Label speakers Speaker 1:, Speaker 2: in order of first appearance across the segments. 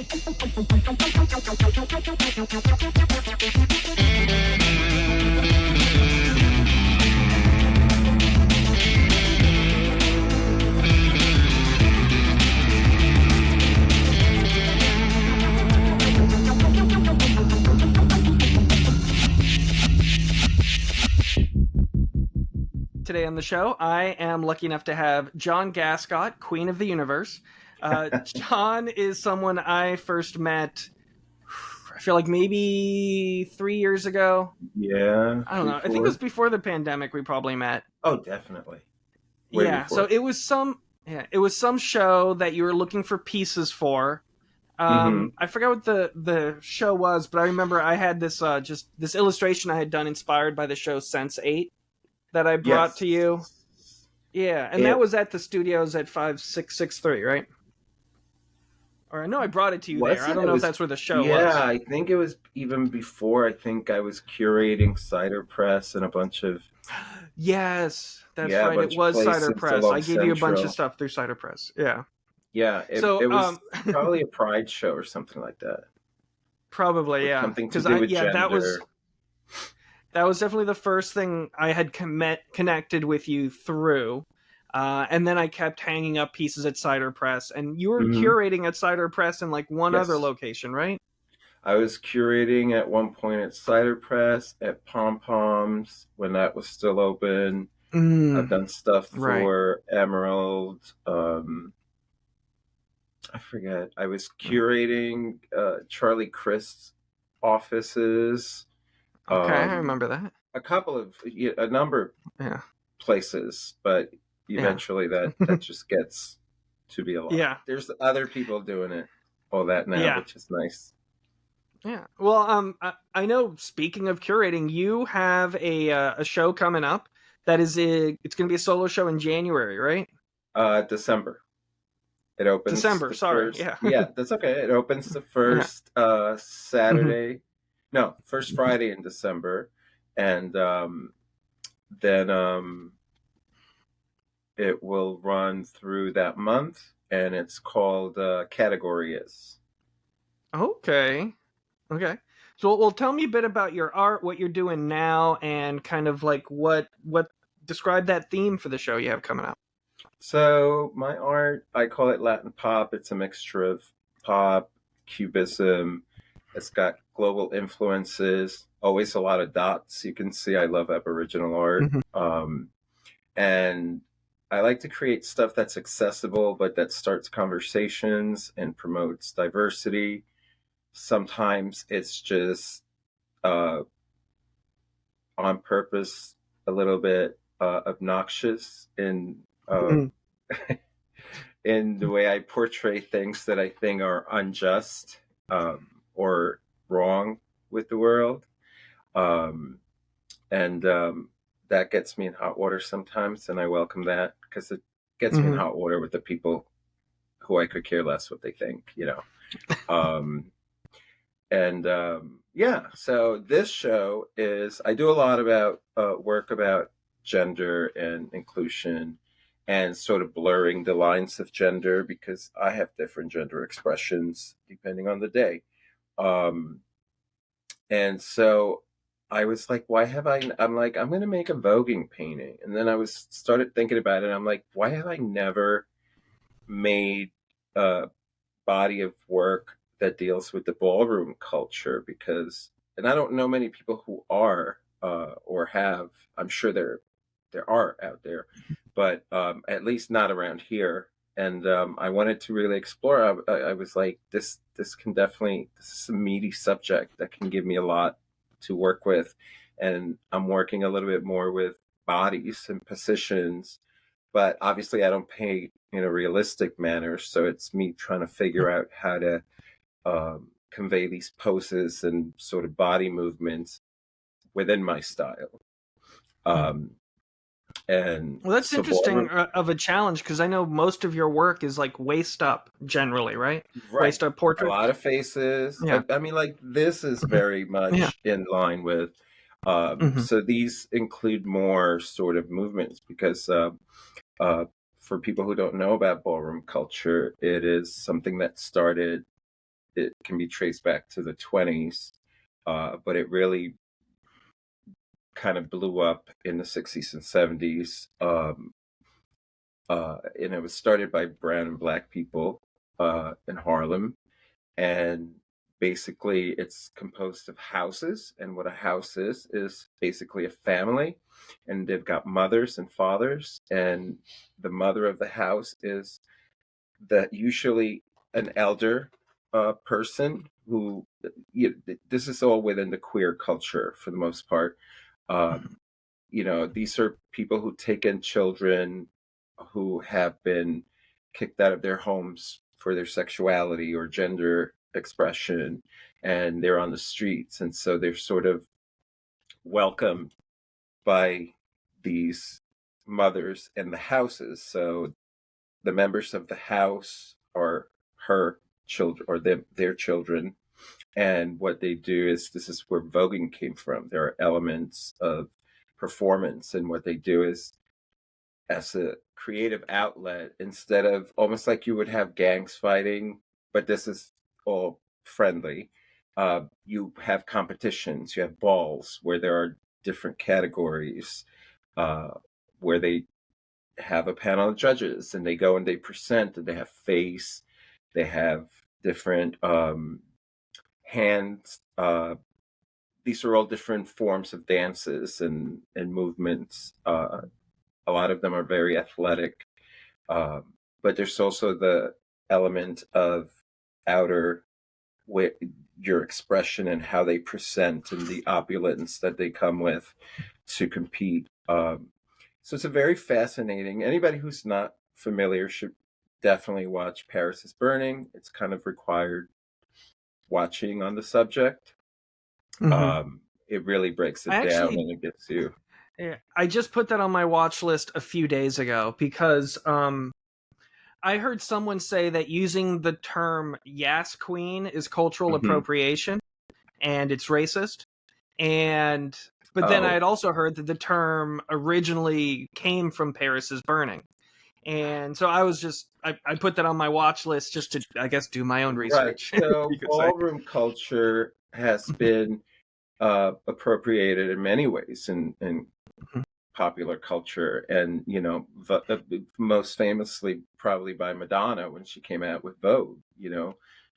Speaker 1: Today on the show, I am lucky enough to have John Gascot, Queen of the Universe. John is someone I first met, I feel like maybe 3 years ago.
Speaker 2: Yeah.
Speaker 1: I don't know. I think it was before the pandemic we probably met.
Speaker 2: Oh, definitely. Way
Speaker 1: yeah,
Speaker 2: before.
Speaker 1: so it was some show that you were looking for pieces for. I forgot what the show was, but I remember I had this this illustration I had done inspired by the show Sense8 that I brought to you. Yeah, and that was at the studios at 5663, right? Or I know I brought it to you there. I don't know if that's where the show was.
Speaker 2: Yeah, I think it was even before. I think I was curating Cider Press and a bunch of...
Speaker 1: Yes, that's right. It was Cider Press. I gave you a bunch of stuff through Cider Press. Yeah.
Speaker 2: Yeah, it was probably a Pride show or something like that.
Speaker 1: Probably, yeah.
Speaker 2: Something to do with gender.
Speaker 1: That was definitely the first thing I had connected with you through. And then I kept hanging up pieces at Cider Press. And you were curating at Cider Press in like one other location, right?
Speaker 2: I was curating at one point at Cider Press, at Pom Poms, when that was still open. I've done stuff for Emerald. I forget. I was curating Charlie Crist's offices.
Speaker 1: Okay, I remember that.
Speaker 2: A number of places, but eventually that just gets to be a lot.
Speaker 1: Yeah.
Speaker 2: There's other people doing all that now, which is nice.
Speaker 1: Yeah. Well, I know, speaking of curating, you have a show coming up that is it's going to be a solo show in January, right?
Speaker 2: December. It opens
Speaker 1: December, sorry.
Speaker 2: Yeah, that's okay. It opens the first Saturday. No, first Friday in December, and then it will run through that month, and it's called Category Is.
Speaker 1: Okay. So, well, tell me a bit about your art, what you're doing now, and kind of like what describe that theme for the show you have coming up.
Speaker 2: So my art, I call it Latin pop. It's a mixture of pop, cubism. It's got global influences, always a lot of dots. You can see I love Aboriginal art. And I like to create stuff that's accessible, but that starts conversations and promotes diversity. Sometimes it's just on purpose, a little bit obnoxious in in the way I portray things that I think are unjust. Or wrong with the world. That gets me in hot water sometimes, and I welcome that because it gets me in hot water with the people who I could care less what they think, so this show is, I do a lot about work about gender and inclusion and sort of blurring the lines of gender, because I have different gender expressions depending on the day. And so I was like, I'm going to make a voguing painting. And then I started thinking about it. I'm like, why have I never made a body of work that deals with the ballroom culture? And I don't know many people who are, or have. I'm sure there are out there, but at least not around here. And I wanted to really explore. I was like, this is a meaty subject that can give me a lot to work with. And I'm working a little bit more with bodies and positions, but obviously I don't paint in a realistic manner. So it's me trying to figure out how to convey these poses and sort of body movements within my style. And
Speaker 1: well, that's interesting of a challenge, because I know most of your work is like waist up generally, right? Waist up portrait.
Speaker 2: A lot of faces. Yeah. I mean, like, this is very much in line with. So these include more sort of movements, because for people who don't know about ballroom culture, it is something that started it can be traced back to the 20s, but it really kind of blew up in the 60s and 70s. And it was started by brown and black people in Harlem. And basically, it's composed of houses. And what a house is basically a family. And they've got mothers and fathers. And the mother of the house is usually an elder person who, this is all within the queer culture for the most part. Um, these are people who take in children who have been kicked out of their homes for their sexuality or gender expression, and they're on the streets. And so they're sort of welcomed by these mothers in the houses. So the members of the house are her children or their children. And what they do is, this is where voguing came from. There are elements of performance, and what they do is, as a creative outlet, instead of almost like you would have gangs fighting, but this is all friendly. You have competitions, you have balls where there are different categories, where they have a panel of judges and they go and they present, and they have face, they have different hands. These are all different forms of dances and movements. A lot of them are very athletic, but there's also the element of outer, your expression and how they present and the opulence that they come with to compete. So it's a very fascinating. Anybody who's not familiar should definitely watch Paris is Burning. It's kind of required watching on the subject. It really breaks it down and it gets you.
Speaker 1: Yeah, I just put that on my watch list a few days ago because I heard someone say that using the term "Yas Queen" is cultural appropriation and it's racist. But then I had also heard that the term originally came from Paris is Burning. And so I was just, I put that on my watch list just to, I guess, do my own research.
Speaker 2: Right. So ballroom culture has been appropriated in many ways in popular culture, and most famously probably by Madonna when she came out with Vogue.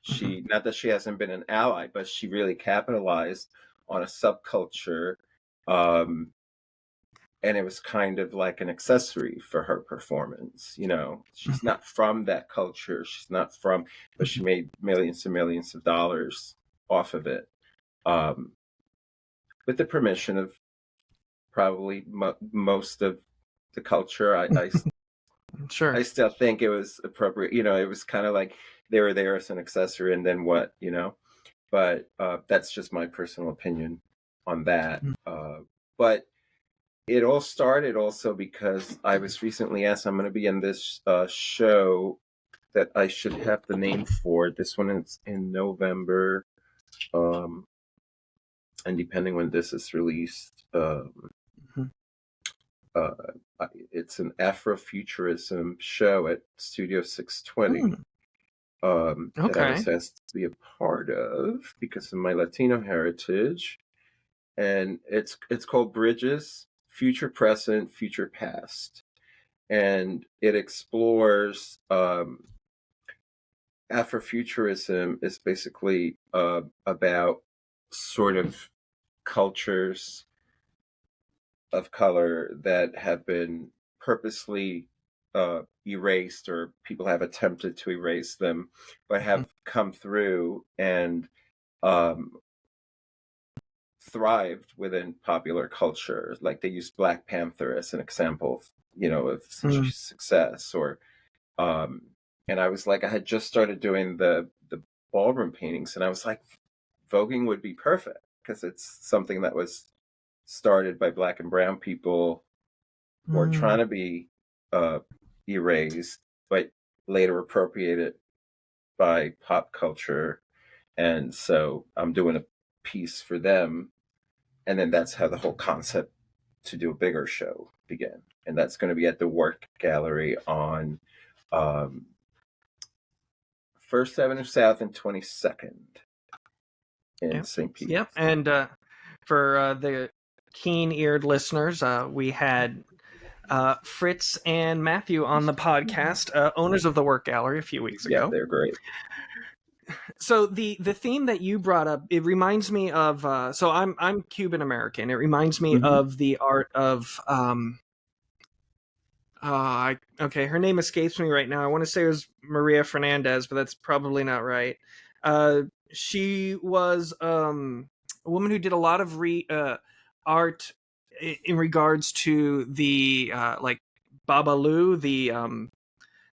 Speaker 2: She, not that she hasn't been an ally, but she really capitalized on a subculture, and it was kind of like an accessory for her performance. She's not from that culture, but she made millions and millions of dollars off of it, with the permission of probably most of the culture.
Speaker 1: Sure.
Speaker 2: I still think it was appropriate. It was kind of like they were there as an accessory, and then what, but that's just my personal opinion on that. But it all started also because I was recently asked, I'm going to be in this show that I should have the name for. This one is in November, and depending when this is released, it's an Afrofuturism show at Studio 620 that I was asked to be a part of because of my Latino heritage. And it's called Bridges, Future Present, Future Past. And it explores Afrofuturism is basically about sort of cultures of color that have been purposely erased, or people have attempted to erase them, but have come through and thrived within popular culture. Like they use Black Panther as an example, of such a success. Or and I was like, I had just started doing the ballroom paintings, and I was like, voguing would be perfect because it's something that was started by Black and brown people who are trying to be erased, but later appropriated by pop culture. And so I'm doing a piece for them. And then that's how the whole concept to do a bigger show began. And that's going to be at the Work Gallery on First Avenue South and 22nd in St. Pete.
Speaker 1: Yep. And for the keen-eared listeners, we had Fritz and Matthew on the podcast, owners of the Work Gallery, a few weeks ago.
Speaker 2: Yeah, they're great.
Speaker 1: So the theme that you brought up, it reminds me of. So I'm Cuban American. It reminds me of the art of. Okay, her name escapes me right now. I want to say it was Maria Fernandez, but that's probably not right. She was a woman who did a lot of art in regards to the like Babalu,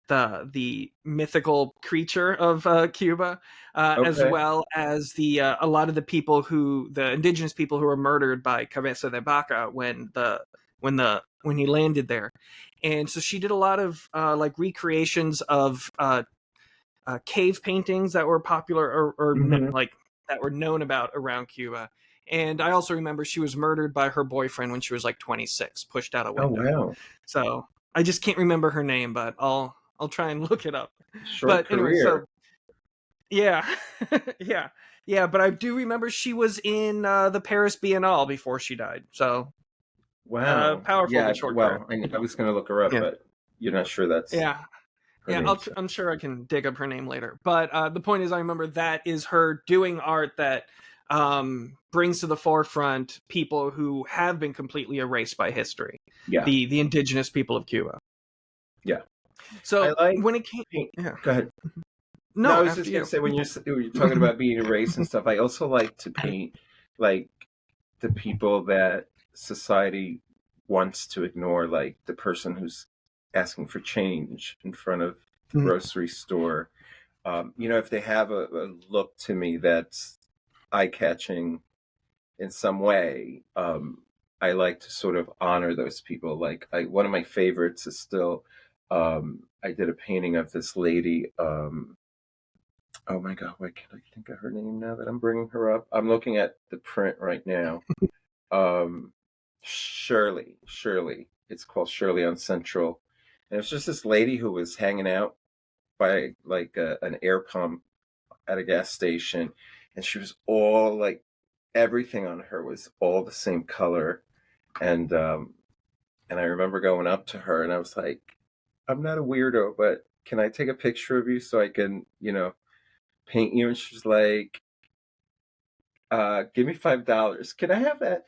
Speaker 1: the mythical creature of Cuba, as well as the a lot of the people the indigenous people who were murdered by Cabeza de Vaca when he landed there. And so she did a lot of like recreations of cave paintings that were popular or like that were known about around Cuba. And I also remember she was murdered by her boyfriend when she was like 26, pushed out a window.
Speaker 2: Oh wow!
Speaker 1: So I just can't remember her name, but I'll try and look it up.
Speaker 2: Short career. Anyway, so
Speaker 1: yeah, yeah. But I do remember she was in the Paris Biennale before she died. So.
Speaker 2: Wow.
Speaker 1: Powerful but short career.
Speaker 2: I was going to look her up, but you're not sure that's...
Speaker 1: Yeah. I'm sure I can dig up her name later. But the point is, I remember that is her doing art that brings to the forefront people who have been completely erased by history.
Speaker 2: Yeah.
Speaker 1: The indigenous people of Cuba.
Speaker 2: Yeah.
Speaker 1: So when it came...
Speaker 2: Yeah. Go ahead.
Speaker 1: No,
Speaker 2: I was just going to say, when you're talking about being erased and stuff, I also like to paint like the people that society wants to ignore, like the person who's asking for change in front of the grocery store. If they have a look to me that's eye-catching in some way, I like to sort of honor those people. Like one of my favorites is still, I did a painting of this lady. Oh my God, why can't I think of her name now that I'm bringing her up? I'm looking at the print right now. Shirley. It's called Shirley on Central. And it's just this lady who was hanging out by like an air pump at a gas station. And she was all like, everything on her was all the same color. And I remember going up to her and I was like, I'm not a weirdo, but can I take a picture of you so I can, paint you? And she's like, give me $5. Can I have that?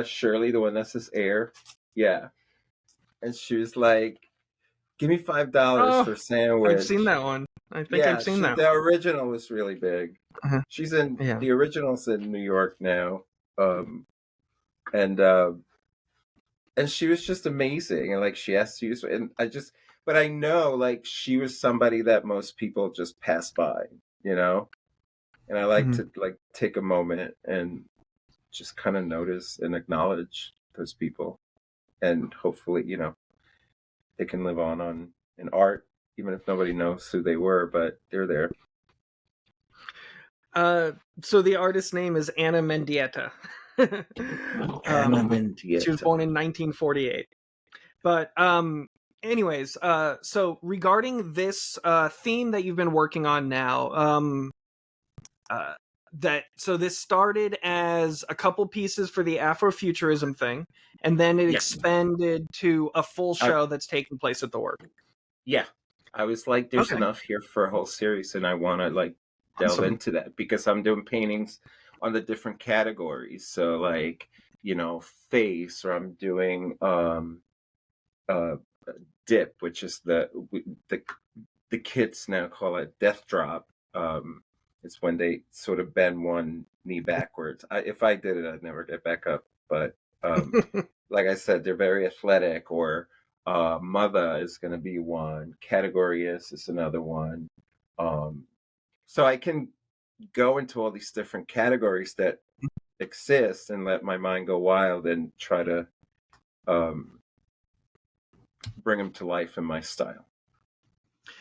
Speaker 2: Shirley, the one that says air. Yeah. And she was like, give me $5 for a sandwich.
Speaker 1: I've seen that one. I think I've seen that.
Speaker 2: The original was really big. She's the original's in New York now. And she was just amazing. And like she asked to use, and but I know like she was somebody that most people just pass by, and I like to like take a moment and just kind of notice and acknowledge those people, and hopefully, they can live on in art, even if nobody knows who they were, but they're there.
Speaker 1: So the artist's name is Ana Mendieta.
Speaker 2: Ana Mendieta.
Speaker 1: She was born in 1948. But anyways, so regarding this theme that you've been working on now, so this started as a couple pieces for the Afrofuturism thing, and then it expanded to a full show that's taking place at the Work.
Speaker 2: Yeah, I was like, there's enough here for a whole series, and I want to like delve into that because I'm doing paintings on the different categories. So like, face, or I'm doing dip, which is the kids now call it death drop. It's when they sort of bend one knee backwards. If I did it, I'd never get back up. But like I said, they're very athletic. Or mother is going to be one. Category is another one. So I can go into all these different categories that exist and let my mind go wild and try to bring them to life in my style.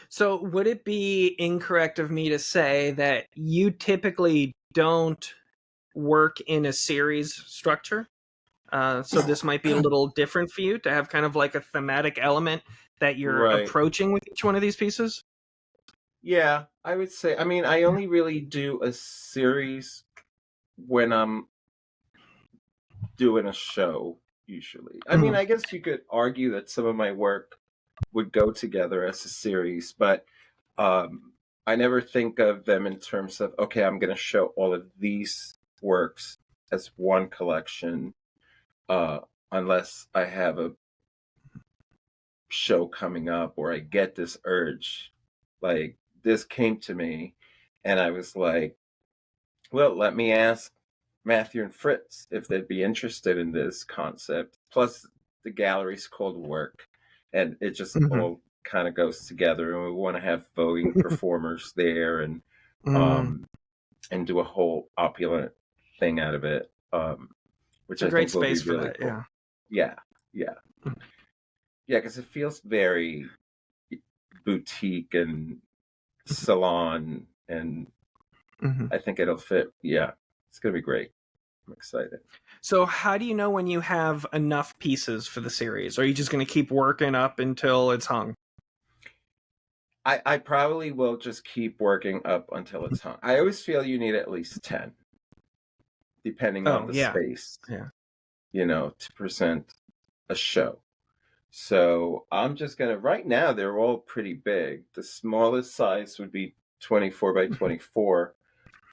Speaker 1: So would it be incorrect of me to say that you typically don't work in a series structure? So this might be a little different for you to have kind of like a thematic element that you're approaching with each one of these pieces?
Speaker 2: Yeah, I would say. I mean, I only really do a series when I'm doing a show, usually. I mean,
Speaker 1: Mhm.
Speaker 2: I guess you could argue that some of my work would go together as a series, but um, I never think of them in terms of, okay, I'm going to show all of these works as one collection, uh, unless I have a show coming up or I get this urge. Like, this came to me, and I was like, well, let me ask Matthew and Fritz if they'd be interested in this concept. Plus, the gallery's called Work, and it just
Speaker 1: Mhm.
Speaker 2: all kind of goes together. And we want to have voguing performers there,
Speaker 1: Mm.
Speaker 2: um, and do a whole opulent thing out of it,
Speaker 1: It's
Speaker 2: which
Speaker 1: a
Speaker 2: I
Speaker 1: great
Speaker 2: think will be
Speaker 1: space for
Speaker 2: really
Speaker 1: that.
Speaker 2: cool.
Speaker 1: Yeah.
Speaker 2: Yeah, yeah, yeah, because it feels very boutique and salon, and
Speaker 1: Mhm.
Speaker 2: I think it'll fit. Yeah, it's gonna be great. I'm excited.
Speaker 1: So, how do you know when you have enough pieces for the series? Or are you just going to keep working up until it's hung?
Speaker 2: I probably will just keep working up until it's hung. I always feel you need at least 10, depending on
Speaker 1: Oh,
Speaker 2: the
Speaker 1: yeah.
Speaker 2: space,
Speaker 1: Yeah.
Speaker 2: to present a show. So I'm just gonna, right now, they're all pretty big. The smallest size would be 24 by 24.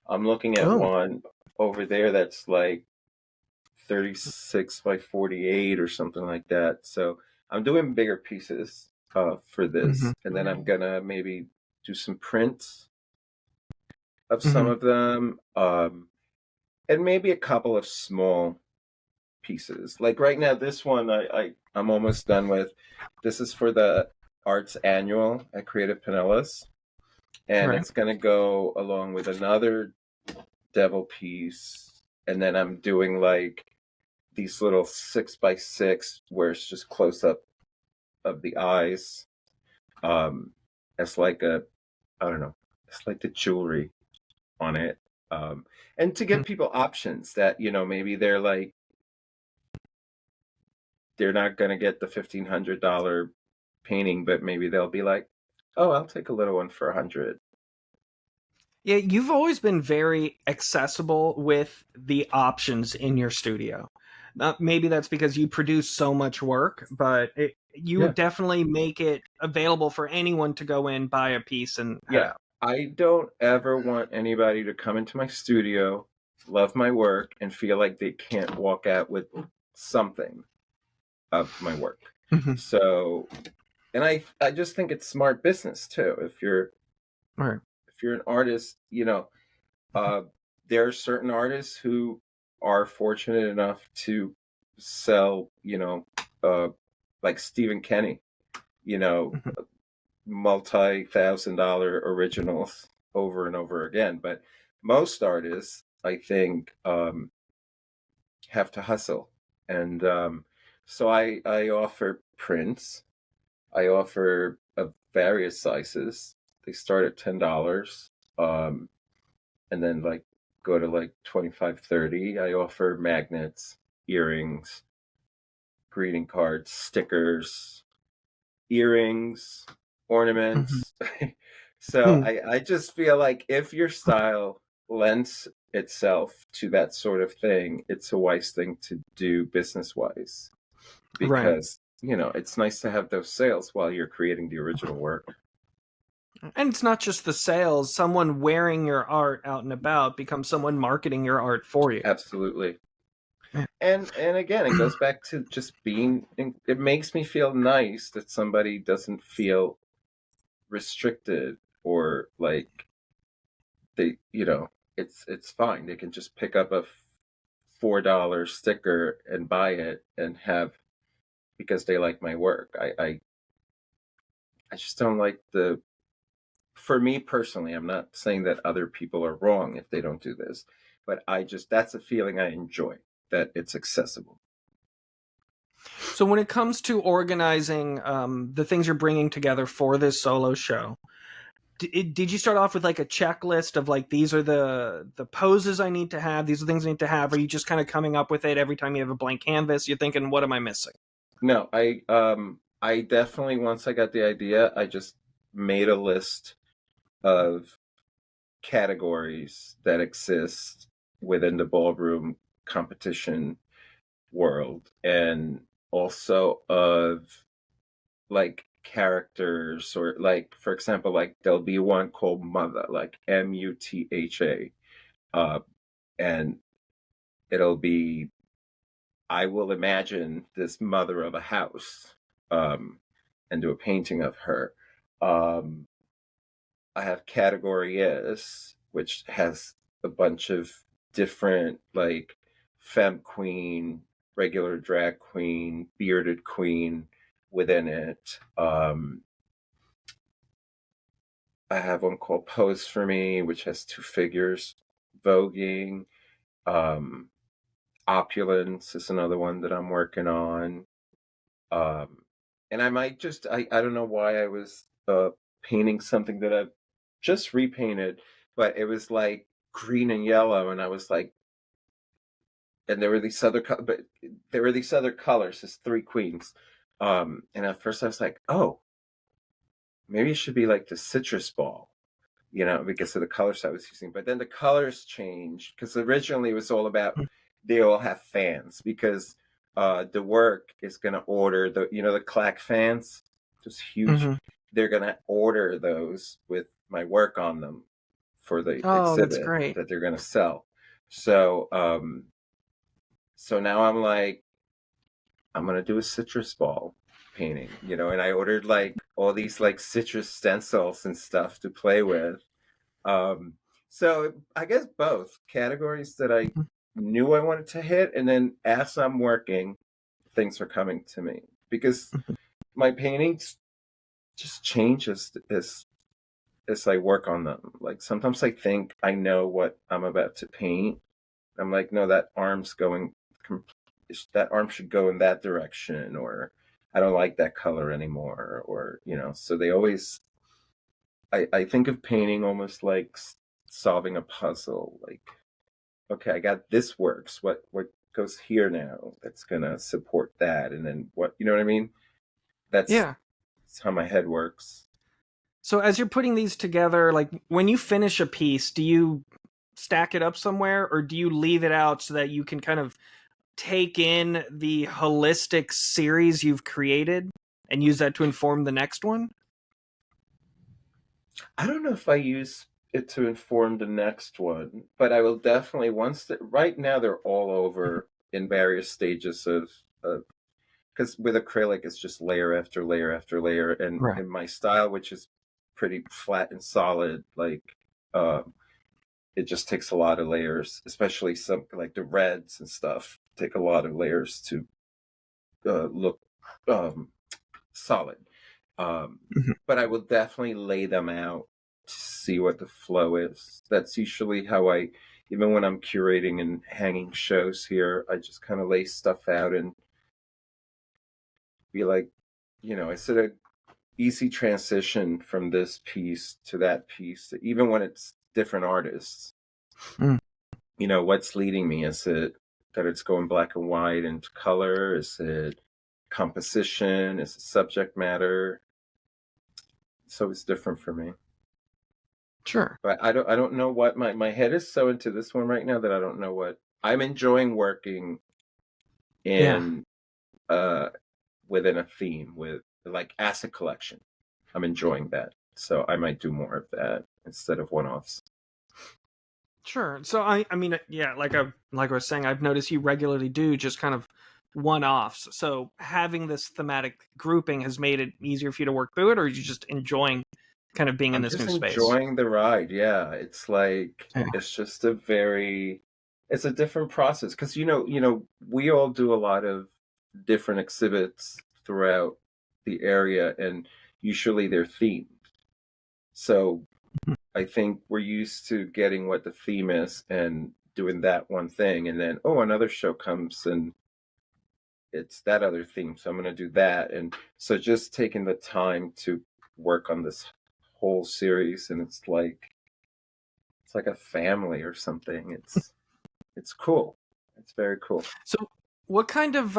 Speaker 2: I'm looking at
Speaker 1: Oh.
Speaker 2: one over there that's like 36 by 48 or something like that. So I'm doing bigger pieces for
Speaker 1: Mhm.
Speaker 2: this. And then I'm gonna maybe do some prints of some
Speaker 1: Mhm.
Speaker 2: of them, and maybe a couple of small pieces. Like right now, this one I'm almost done with. This is for the Arts Annual at Creative Pinellas, and
Speaker 1: Right.
Speaker 2: it's going to go along with another devil piece, and then I'm doing like these little 6 by 6 where it's just close up of the eyes, um, as like a, I don't know, it's like the jewelry on it, and to
Speaker 1: Mhm.
Speaker 2: give people options that maybe they're not going to get the $1,500 painting, but maybe they'll be like, oh, I'll take a little one for 100.
Speaker 1: Yeah, you've always been very accessible with the options in your studio. Maybe that's because you produce so much work, but you
Speaker 2: Yeah,
Speaker 1: definitely make it available for anyone to go in, buy a piece, and
Speaker 2: yeah.
Speaker 1: have.
Speaker 2: I don't ever want anybody to come into my studio, love my work, and feel like they can't walk out with something of my work.
Speaker 1: Mhm.
Speaker 2: So, and I just think it's smart business too.
Speaker 1: Right.
Speaker 2: If you're an artist, uh, there are certain artists who are fortunate enough to sell, like Stephen Kenny, you know,
Speaker 1: Mhm.
Speaker 2: multi-thousand-dollar originals over and over again. But most artists, I think, have to hustle. And so I offer prints. I offer of various sizes. They start at $10. Um, and then like go to like 25, 30. I offer magnets, earrings, greeting cards, stickers, earrings,
Speaker 1: Mhm.
Speaker 2: ornaments. So
Speaker 1: Mhm.
Speaker 2: I just feel like if your style lends itself to that sort of thing, it's a wise thing to do business wise,
Speaker 1: Right.
Speaker 2: because it's nice to have those sales while you're creating the original work.
Speaker 1: And it's not just the sales. Someone wearing your art out and about becomes someone marketing your art for you.
Speaker 2: Absolutely.
Speaker 1: Yeah.
Speaker 2: And again, it goes back to just being, it makes me feel nice that somebody doesn't feel restricted, or like they, it's fine. They can just pick up a $4 sticker and buy it and have, because they like my work. I just don't like the, for me personally, I'm not saying that other people are wrong if they don't do this, but that's a feeling I enjoy, that it's accessible.
Speaker 1: So when it comes to organizing the things you're bringing together for this solo show, did you start off with like a checklist of like these are the poses I need to have, these are the things I need to have? Or are you just kind of coming up with it every time you have a blank canvas? You're thinking, what am I missing?
Speaker 2: No, I definitely, once I got the idea, I just made a list of categories that exist within the ballroom competition world, and also of like characters, or like, for example, like there'll be one called Mother, like Mutha, uh, and it'll be, I will imagine this mother of a house, um, and do a painting of her. Um, I have category is, which has a bunch of different like femme queen, regular drag queen, bearded queen within it. I have one called Pose for Me, which has two figures voguing. Um, Opulence is another one that I'm working on. Um, and I might just, I don't know why I was painting something that I've just repainted, but it was like green and yellow. And I was like, and there were these other, but there were these other colors, as three queens. And at first I was like, oh, maybe it should be like the citrus ball, because of the colors I was using. But then the colors changed, because originally it was all about they all have fans, because the work is going to order the clack fans, just huge.
Speaker 1: Mm-hmm.
Speaker 2: They're going to order those with my work on them for the
Speaker 1: Oh, that's
Speaker 2: exhibit
Speaker 1: great.
Speaker 2: that they're going to sell. So now I'm like, I'm going to do a citrus ball painting, and I ordered like all these like citrus stencils and stuff to play with. um, so I guess both categories that I
Speaker 1: Mhm.
Speaker 2: knew I wanted to hit, and then as I'm working, things are coming to me, because my paintings just change as I work on them. Like sometimes I think I know what I'm about to paint. I'm like, no, that arm should go in that direction, or I don't like that color anymore, or So they always, I think of painting almost like solving a puzzle. Like, okay, I got this works. What goes here now? That's gonna support that, and then what? You know what I mean? That's,
Speaker 1: Yeah.
Speaker 2: that's how my head works.
Speaker 1: So as you're putting these together, like when you finish a piece, do you stack it up somewhere or do you leave it out so that you can kind of take in the holistic series you've created and use that to inform the next one?
Speaker 2: I don't know if I use it to inform the next one, but I will definitely, right now they're all over in various stages of because with acrylic it's just layer after layer after layer, and
Speaker 1: Right.
Speaker 2: in my style, which is pretty flat and solid, like it just takes a lot of layers, especially some like the reds and stuff take a lot of layers to look um, solid. Um,
Speaker 1: Mhm.
Speaker 2: but I will definitely lay them out to see what the flow is. That's usually how even when I'm curating and hanging shows here, I just kind of lay stuff out and be like, it's a easy transition from this piece to that piece, even when it's different artists.
Speaker 1: Mm.
Speaker 2: What's leading me? Is it that it's going black and white into color? Is it composition? Is it subject matter? So it's different for me.
Speaker 1: Sure.
Speaker 2: But I don't know what my head is so into this one right now that I don't know what I'm enjoying working
Speaker 1: Yeah.
Speaker 2: in uh within a theme, with like as a collection. I'm enjoying that. So I might do more of that instead of one-offs.
Speaker 1: Sure. So I mean, yeah, like I was saying, I've noticed you regularly do just kind of one-offs. So having this thematic grouping has made it easier for you to work through it, or are you just enjoying kind of being in
Speaker 2: I'm
Speaker 1: this
Speaker 2: just
Speaker 1: new space?
Speaker 2: enjoying the ride. Yeah, it's like
Speaker 1: Yeah.
Speaker 2: it's just it's a different process, because we all do a lot of different exhibits throughout the area, and usually they're themed. So I think we're used to getting what the theme is and doing that one thing, and then another show comes and it's that other theme, so I'm going to do that. And so just taking the time to work on this whole series, and it's like a family or something. It's cool. It's very cool.
Speaker 1: So What kind of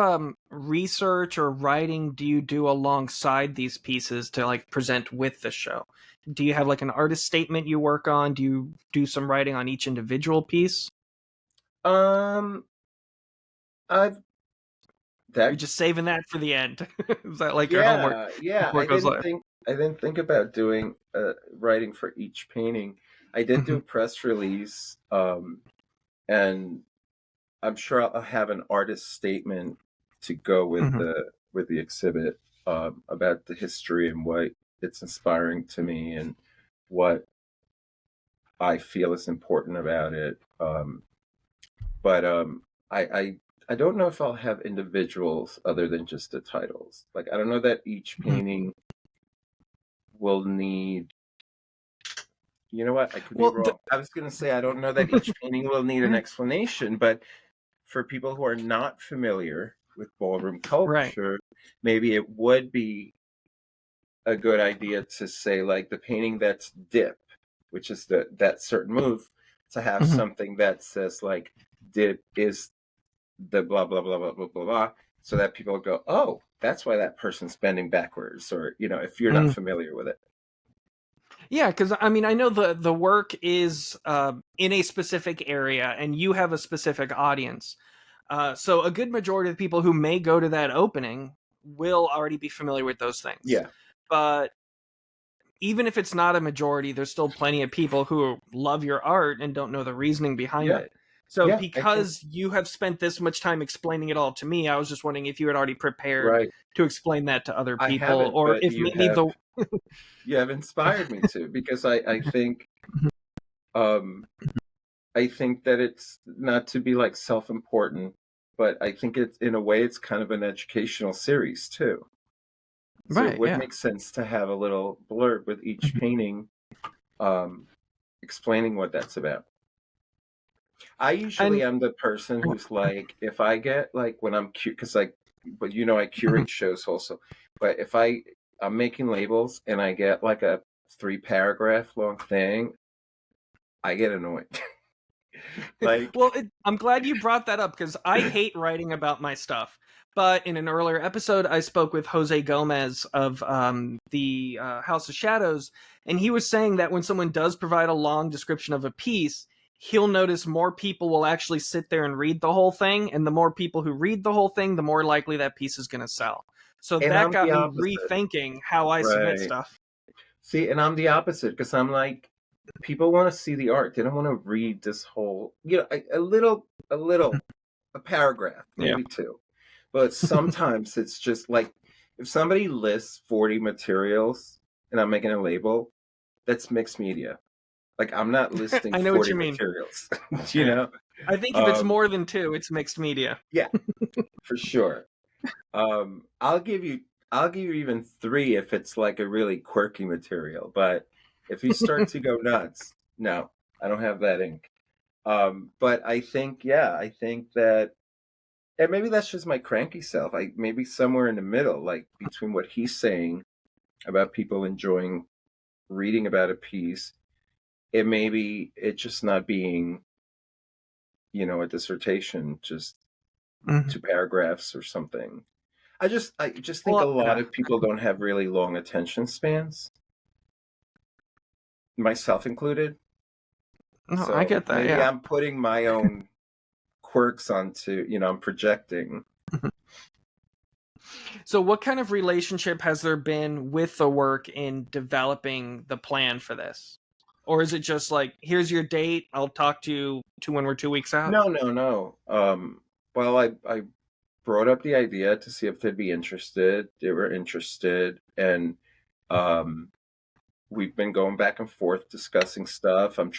Speaker 1: research or writing do you do alongside these pieces to like present with the show? Do you have like an artist statement you work on? Do you do some writing on each individual piece?
Speaker 2: Um, I've
Speaker 1: You're
Speaker 2: that
Speaker 1: just saving that for the end. Is that like your homework
Speaker 2: yeah.
Speaker 1: before it goes live?
Speaker 2: I didn't think about doing writing for each painting. I did do
Speaker 1: Hmm.
Speaker 2: a press release, and I'm sure I'll have an artist statement to go
Speaker 1: Hmm.
Speaker 2: with the exhibit, about the history and what it's inspiring to me and what I feel is important about it. But I don't know if I'll have individuals other than just the titles. Like I don't know that each
Speaker 1: Hmm.
Speaker 2: painting will need. You know what? I could be
Speaker 1: Well,
Speaker 2: wrong. I was going to say I don't know that each painting will need an
Speaker 1: Mhm.
Speaker 2: explanation, but for people who are not familiar with ballroom
Speaker 1: Right.
Speaker 2: culture, maybe it would be a good idea to say like the painting that's dip, which is that certain move, to have
Speaker 1: Hmm.
Speaker 2: something that says like dip is the blah blah blah blah blah blah blah, so that people go, oh, that's why that person's bending backwards, or if you're not
Speaker 1: Hmm.
Speaker 2: familiar with it.
Speaker 1: Yeah, because I mean, I know the work is in a specific area, and you have a specific audience. So a good majority of the people who may go to that opening will already be familiar with those things.
Speaker 2: Yeah,
Speaker 1: But even if it's not a majority, there's still plenty of people who love your art and don't know the reasoning behind
Speaker 2: yeah,
Speaker 1: it. So
Speaker 2: yeah. I think
Speaker 1: because you have spent this much time explaining it all to me, I was just wondering if you had already prepared
Speaker 2: right.
Speaker 1: to explain that to other
Speaker 2: I
Speaker 1: people,
Speaker 2: haven't,
Speaker 1: or
Speaker 2: but
Speaker 1: if maybe the
Speaker 2: you have inspired me to, because um I think that it's not to be like self-important, but I think it's in a way it's kind of an educational series too. So it
Speaker 1: right,
Speaker 2: would
Speaker 1: yeah.
Speaker 2: make sense to have a little blurb with each painting, um, explaining what that's about. I usually
Speaker 1: And
Speaker 2: am the person who's like, if I get like when I'm cute, because like, but I curate shows also. But if I'm making labels and I get like a 3 paragraph long thing, I get annoyed. Like,
Speaker 1: well, I'm glad you brought that up because I hate writing about my stuff. But in an earlier episode, I spoke with Jose Gomez of the House of Shadows, and he was saying that when someone does provide a long description of a piece, he'll notice more people will actually sit there and read the whole thing, and the more people who read the whole thing, the more likely that piece is going to sell. So
Speaker 2: and
Speaker 1: that
Speaker 2: I'm
Speaker 1: got
Speaker 2: the
Speaker 1: me
Speaker 2: opposite,
Speaker 1: rethinking how I submit
Speaker 2: right?
Speaker 1: stuff.
Speaker 2: See, and I'm the opposite because I'm like, people want to see the art. They don't want to read this whole, a paragraph,
Speaker 1: Yeah.
Speaker 2: maybe two. But sometimes it's just like if somebody lists 40 materials and I'm making a label, that's mixed media. Like I'm not listing
Speaker 1: I know what
Speaker 2: 40
Speaker 1: you mean.
Speaker 2: materials, you
Speaker 1: Yeah.
Speaker 2: know?
Speaker 1: I think if it's
Speaker 2: Um,
Speaker 1: more than two, it's mixed media.
Speaker 2: yeah, for sure. Um, I'll give you I'll give you even 3 if it's like a really quirky material, but if you start to go nuts, no, I don't have that ink. But I think that, and maybe that's just my cranky self. I maybe somewhere in the middle, like between what he's saying about people enjoying reading about a piece, it may be it just not being, a dissertation, just
Speaker 1: Mhm.
Speaker 2: 2 paragraphs or something. I just think a
Speaker 1: Well,
Speaker 2: lot
Speaker 1: yeah.
Speaker 2: of people don't have really long attention spans, myself included.
Speaker 1: No, I
Speaker 2: So
Speaker 1: get that.
Speaker 2: maybe
Speaker 1: Yeah.
Speaker 2: I'm putting my own quirks onto, I'm projecting.
Speaker 1: So, what kind of relationship has there been with the work in developing the plan for this? Or is it just like, here's your date, I'll talk to you when we're 2 weeks out?
Speaker 2: No, no, no. Well, I brought up the idea to see if they'd be interested. They were interested, and um, we've been going back and forth discussing stuff. I'm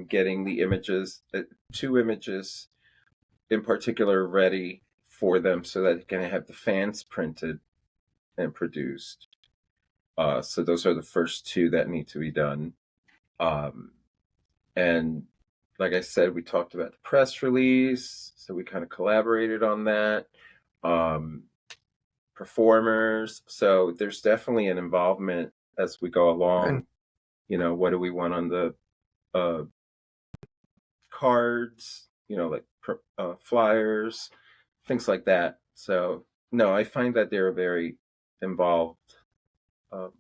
Speaker 2: getting the images, 2 images in particular, ready for them so that they can have the fans printed and produced. So those are the first 2 that need to be done. Um, and like I said, we talked about the press release, so we kind of collaborated on that. Um, Performers, so there's definitely an involvement as we go
Speaker 1: Good.
Speaker 2: along. What do we want on the cards? Like flyers, things like that. So no, I find that they're very involved. Um,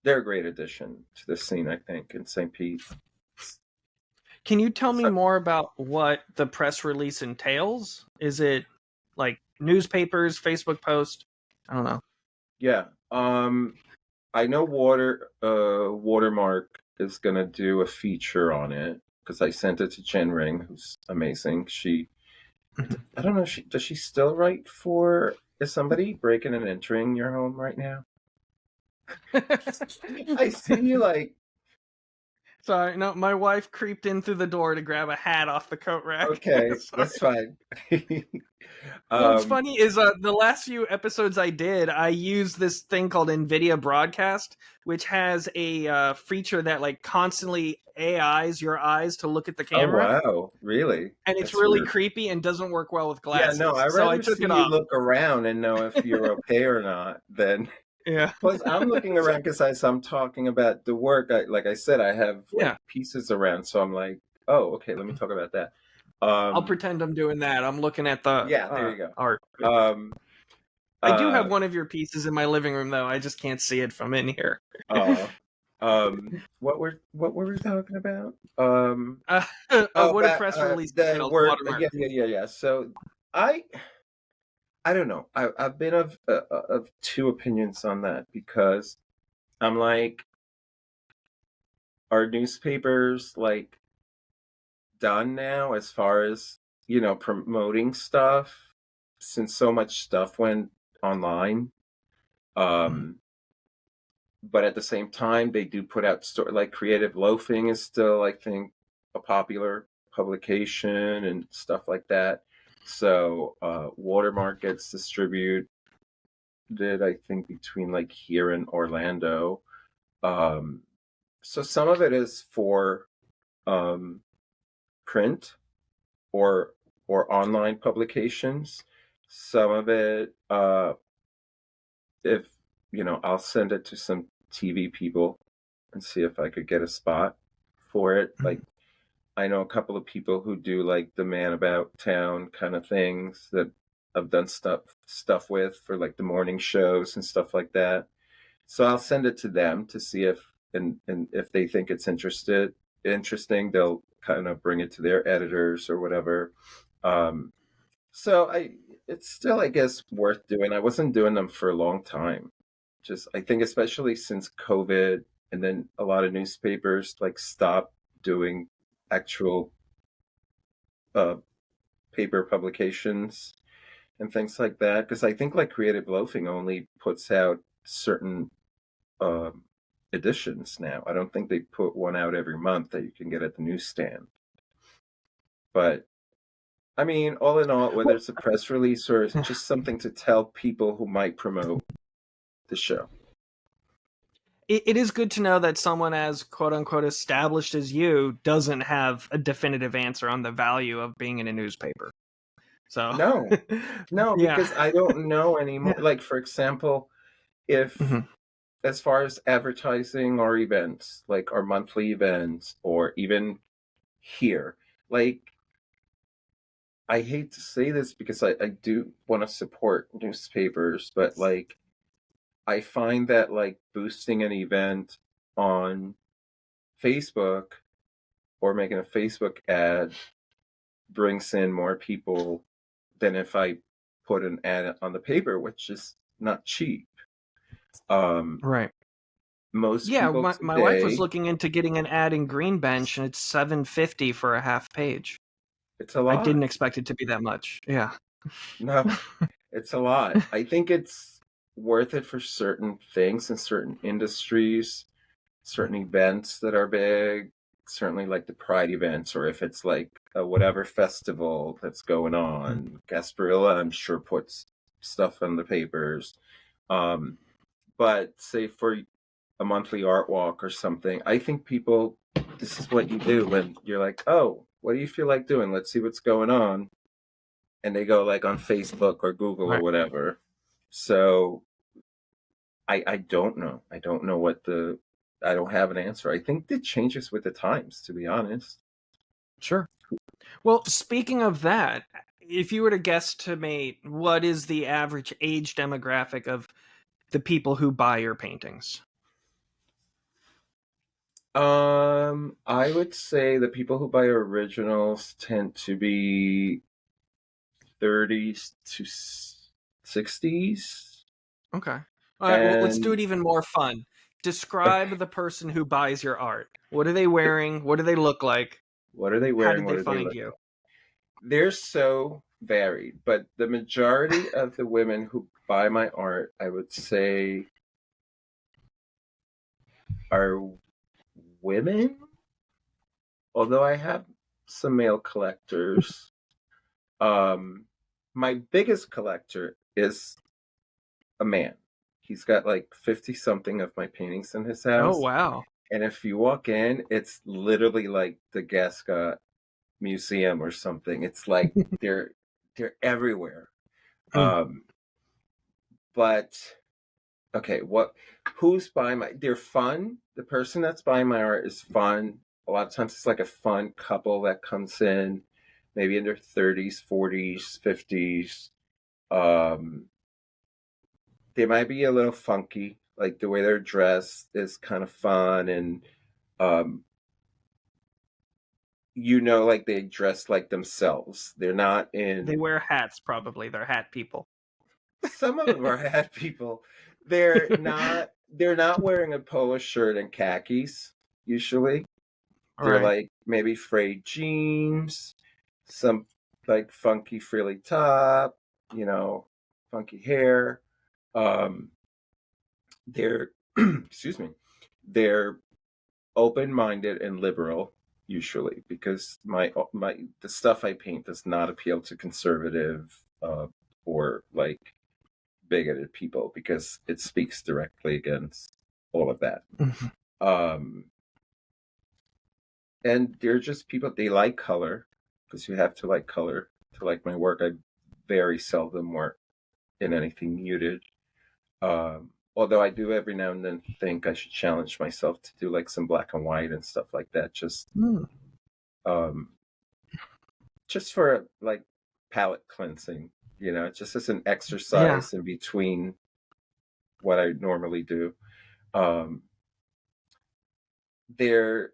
Speaker 2: they're a great addition to the scene, I think, in St. Pete.
Speaker 1: Can you tell me
Speaker 2: So,
Speaker 1: more about what the press release entails? Is it like newspapers, Facebook post? I don't know.
Speaker 2: yeah. I know Watermark is gonna do a feature on it because I sent it to Jen Ring, who's amazing. I don't know, does she still write for? Is somebody breaking and entering your home right now? I see you like.
Speaker 1: Sorry, no, my wife creeped in through the door to grab a hat off the coat rack.
Speaker 2: Okay,
Speaker 1: Sorry.
Speaker 2: that's fine.
Speaker 1: What's
Speaker 2: um,
Speaker 1: funny is the last few episodes I did, I used this thing called NVIDIA Broadcast, which has a feature that like constantly AIs your eyes to look at the
Speaker 2: oh
Speaker 1: camera,
Speaker 2: wow, really?
Speaker 1: and it's
Speaker 2: That's
Speaker 1: really
Speaker 2: weird.
Speaker 1: creepy and doesn't work well with
Speaker 2: Yeah, no,
Speaker 1: glasses.
Speaker 2: I'd
Speaker 1: So I
Speaker 2: rather
Speaker 1: took
Speaker 2: see
Speaker 1: it
Speaker 2: you
Speaker 1: off.
Speaker 2: look around and know if you're okay or not than.
Speaker 1: Yeah.
Speaker 2: Plus, I'm looking around because as I'm talking about the work, like I said, I have like
Speaker 1: Yeah.
Speaker 2: pieces around, so I'm like, oh, okay, let me talk about that.
Speaker 1: I'll
Speaker 2: Um,
Speaker 1: pretend I'm doing that. I'm looking at the
Speaker 2: yeah, there you go.
Speaker 1: art.
Speaker 2: Um,
Speaker 1: I do
Speaker 2: uh,
Speaker 1: have one of your pieces in my living room, though. I just can't see it from in here.
Speaker 2: uh, what were we talking about?
Speaker 1: Uh,
Speaker 2: Oh,
Speaker 1: what a
Speaker 2: about
Speaker 1: press release
Speaker 2: the
Speaker 1: entails,
Speaker 2: work.
Speaker 1: watermark.
Speaker 2: Yeah. So I, I don't know. I've been of two opinions on that because I'm like, are newspapers like done now as far as promoting stuff since so much stuff went online? Um, but at the same time, they do put out like Creative Loafing is still, I think, a popular publication and stuff like that. So Watermark gets distributed, I think, between like here and Orlando. Um, so some of it is for um, print or online publications. Some of it, if I'll send it to some TV people and see if I could get a spot for it. Like I know a couple of people who do like the Man About Town kind of things that I've done stuff with for like the morning shows and stuff like that. So I'll send it to them to see if and if they think it's interesting, they'll kind of bring it to their editors or whatever. Um, so it's still, I guess, worth doing. I wasn't doing them for a long time. Just I think especially since COVID, and then a lot of newspapers like stopped doing actual uh, paper publications and things like that. Because I think like Creative Loafing only puts out certain um, editions now. I don't think they put one out every month that you can get at the newsstand. But I mean, all in all, whether it's a press release or just something to tell people who might promote the show.
Speaker 1: It is good to know that someone as quote unquote established as you doesn't have a definitive answer on the value of being in a newspaper. So,
Speaker 2: No, no,
Speaker 1: yeah.
Speaker 2: because I don't know anymore.
Speaker 1: Yeah.
Speaker 2: Like, for example, if
Speaker 1: Mhm.
Speaker 2: as far as advertising our events, like our monthly events, or even here, like, I hate to say this because I do want to support newspapers, but like, I find that like boosting an event on Facebook or making a Facebook ad brings in more people than if I put an ad on the paper, which is not cheap. Um,
Speaker 1: Right.
Speaker 2: most
Speaker 1: Yeah,
Speaker 2: people
Speaker 1: my wife was
Speaker 2: today,
Speaker 1: looking into getting an ad in Greenbench, and it's $7.50 for a half page.
Speaker 2: it's a
Speaker 1: I
Speaker 2: lot.
Speaker 1: didn't expect it to be that much. Yeah.
Speaker 2: No, it's a lot. I think it's worth it for certain things in certain industries, certain events that are big, certainly like the Pride events, or if it's like a whatever festival that's going on. Gasparilla, I'm sure, puts stuff in the papers. Um, but say for a monthly art walk or something, I think people, this is what you do when you're like, oh, what do you feel like doing? Let's see what's going on. And they go like on Facebook or Google or
Speaker 1: Right.
Speaker 2: whatever. So I don't know. I don't know I don't have an answer. I think it changes with the times, to be honest.
Speaker 1: Sure. Well, speaking of that, if you were to guesstimate, what is the average age demographic of the people who buy your paintings?
Speaker 2: I would say the people who buy originals tend to be 30s to 60s.
Speaker 1: Okay. All right, well, let's do
Speaker 2: And
Speaker 1: it even more fun. Describe the person who buys your art. What are they wearing? What do they look like?
Speaker 2: what are they
Speaker 1: How
Speaker 2: wearing?
Speaker 1: did they
Speaker 2: What do they
Speaker 1: find
Speaker 2: look
Speaker 1: you?
Speaker 2: like? They're so varied, but the majority of the women who buy my art, I would say, are women. Although I have some male collectors. Um, my biggest collector is a man. He's got like 50 something of my paintings in his
Speaker 1: Oh,
Speaker 2: house.
Speaker 1: wow.
Speaker 2: And if you walk in, it's literally like the Gascot Museum or something. It's like they're everywhere. Um, but okay, who's buying my they're fun. The person that's buying my art is fun. A lot of times it's like a fun couple that comes in, maybe in their 30s, 40s, 50s. Um, they might be a little funky, like the way they're dressed is kind of fun, and um, like they dress like themselves. They're not
Speaker 1: They
Speaker 2: in.
Speaker 1: wear hats, probably. They're hat people.
Speaker 2: Some of them are hat people. They're not wearing a polo shirt and khakis usually.
Speaker 1: All
Speaker 2: They're
Speaker 1: right.
Speaker 2: like maybe frayed jeans, some like funky frilly top, funky hair. Um, they're excuse me, they're open-minded and liberal usually because my the stuff I paint does not appeal to conservative or like bigoted people because it speaks directly against all of that. Um, and they're just people, they like color because you have to like color to like my work. I very seldom work in anything muted. Although I do every now and then think I should challenge myself to do like some black and white and stuff like that.
Speaker 1: Mm.
Speaker 2: Um, just for like palate cleansing, just as an
Speaker 1: Yeah.
Speaker 2: exercise in between what I normally do. Um, they're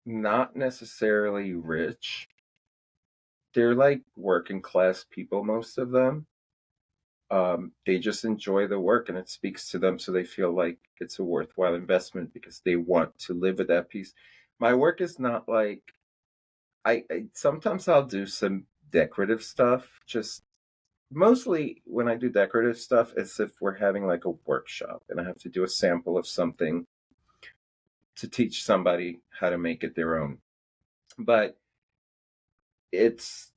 Speaker 2: not necessarily rich. They're like working class people, most of them. They just enjoy the work and it speaks to them, so they feel like it's a worthwhile investment because they want to live with that piece. My work is not like I sometimes I'll do some decorative stuff. Just mostly when I do decorative stuff, it's if we're having like a workshop and I have to do a sample of something to teach somebody how to make it their own. But it's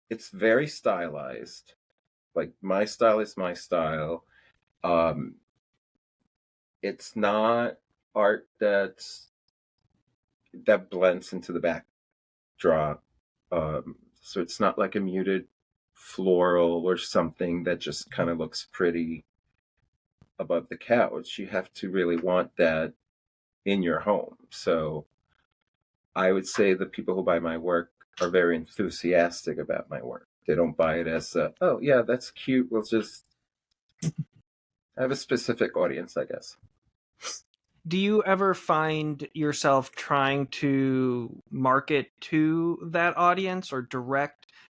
Speaker 2: it's very stylized. Like my style is my style. Um, it's not art that blends into the backdrop. So it's not like a muted floral or something that just kind of looks pretty above the couch. You have to really want that in your home. So I would say the people who buy my work are very enthusiastic about my work. They don't buy it as oh yeah, that's cute. We'll just have a specific audience, I guess.
Speaker 1: Do you ever find yourself trying to market to that audience or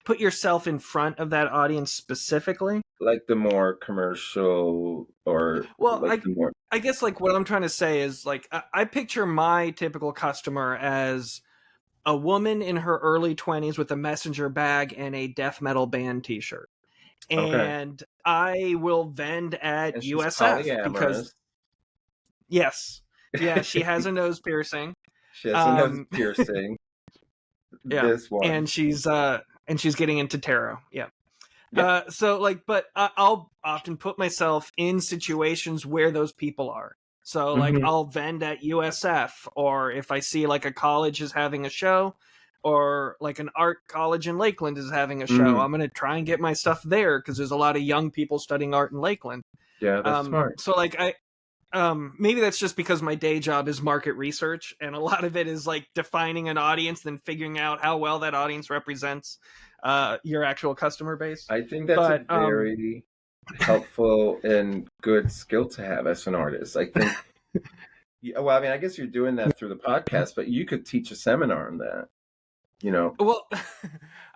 Speaker 1: put yourself in front of that audience specifically?
Speaker 2: Like the more commercial or
Speaker 1: Well,
Speaker 2: like
Speaker 1: I
Speaker 2: the more
Speaker 1: I guess like what I'm trying to say is like I picture my typical customer as a woman in her early 20s with a messenger bag and a death metal band t-shirt.
Speaker 2: okay.
Speaker 1: And I will vend at
Speaker 2: And she's
Speaker 1: USF because
Speaker 2: polyamorous.
Speaker 1: yes. Yeah, she has a nose piercing.
Speaker 2: She has a nose
Speaker 1: Um
Speaker 2: piercing.
Speaker 1: yeah,
Speaker 2: This one.
Speaker 1: and she's getting into tarot. Yeah.
Speaker 2: Yeah.
Speaker 1: So like, but I'll often put myself in situations where those people are. So like,
Speaker 2: Hmm.
Speaker 1: I'll vend at USF, or if I see like a college is having a show, or like an art college in Lakeland is having a show,
Speaker 2: Hmm.
Speaker 1: I'm gonna try and get my stuff there because there's a lot of young people studying art in Lakeland.
Speaker 2: Yeah, that's smart.
Speaker 1: So like maybe that's just because my day job is market research, and a lot of it is like defining an audience, then figuring out how well that audience represents your actual customer base.
Speaker 2: I think that's a
Speaker 1: But
Speaker 2: very helpful and good skill to have as an artist. I think, well, I mean, I guess you're doing that through the podcast, but you could teach a seminar on that, you know?
Speaker 1: well,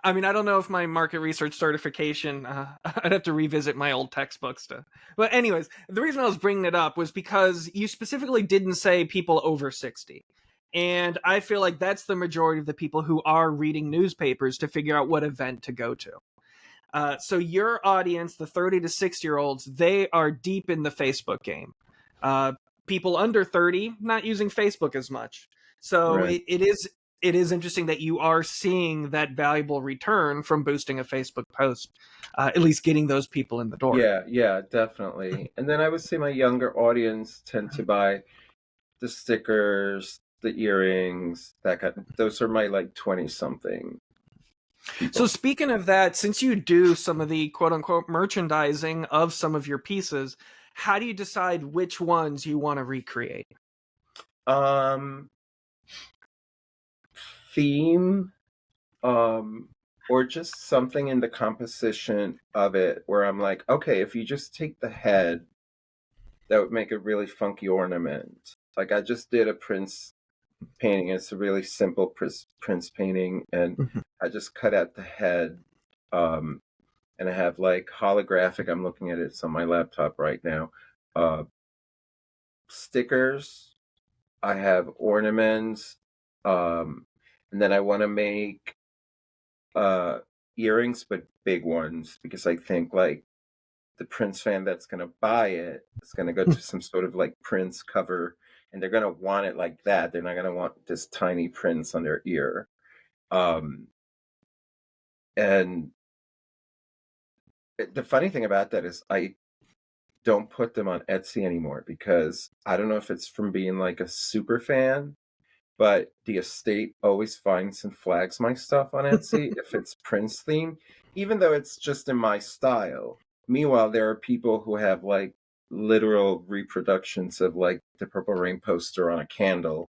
Speaker 1: I mean, I don't know if my market research certification. I'd have to revisit my old textbooks to. But anyways, the reason I was bringing it up was because you specifically didn't say people over 60. And I feel like that's the majority of the people who are reading newspapers to figure out what event to go to. So your audience, the 30 to 60-year-olds, they are deep in the Facebook game. Uh, People under 30 not using Facebook as much. So
Speaker 2: Right.
Speaker 1: it is interesting that you are seeing that valuable return from boosting a Facebook post, at least getting those people in the door.
Speaker 2: Yeah, definitely. And then I would say my younger audience tend to buy the stickers, the earrings, those are my like 20 something people.
Speaker 1: So speaking of that, since you do some of the quote unquote merchandising of some of your pieces, how do you decide which ones you want to recreate?
Speaker 2: Um, Theme, or just something in the composition of it where I'm like, okay, if you just take the head, that would make a really funky ornament. Like I just did a Prince painting. It's a really simple Prince painting, and
Speaker 1: Mhm.
Speaker 2: I just cut out the head. Um, and I have like holographic. I'm looking at it. It's on my laptop right now. Uh, Stickers. I have ornaments. Um, and then I want to make uh earrings, but big ones, because I think like the Prince fan that's gonna buy it is gonna go to some sort of like Prince cover, and they're gonna want it like that. They're not gonna want this tiny Prince on their ear. Um, and the funny thing about that is I don't put them on Etsy anymore, because I don't know if it's from being like a super fan, but the estate always finds and flags my stuff on Etsy if it's Prince theme, even though it's just in my style. Meanwhile, there are people who have like literal reproductions of like the Purple Rain poster on a candle,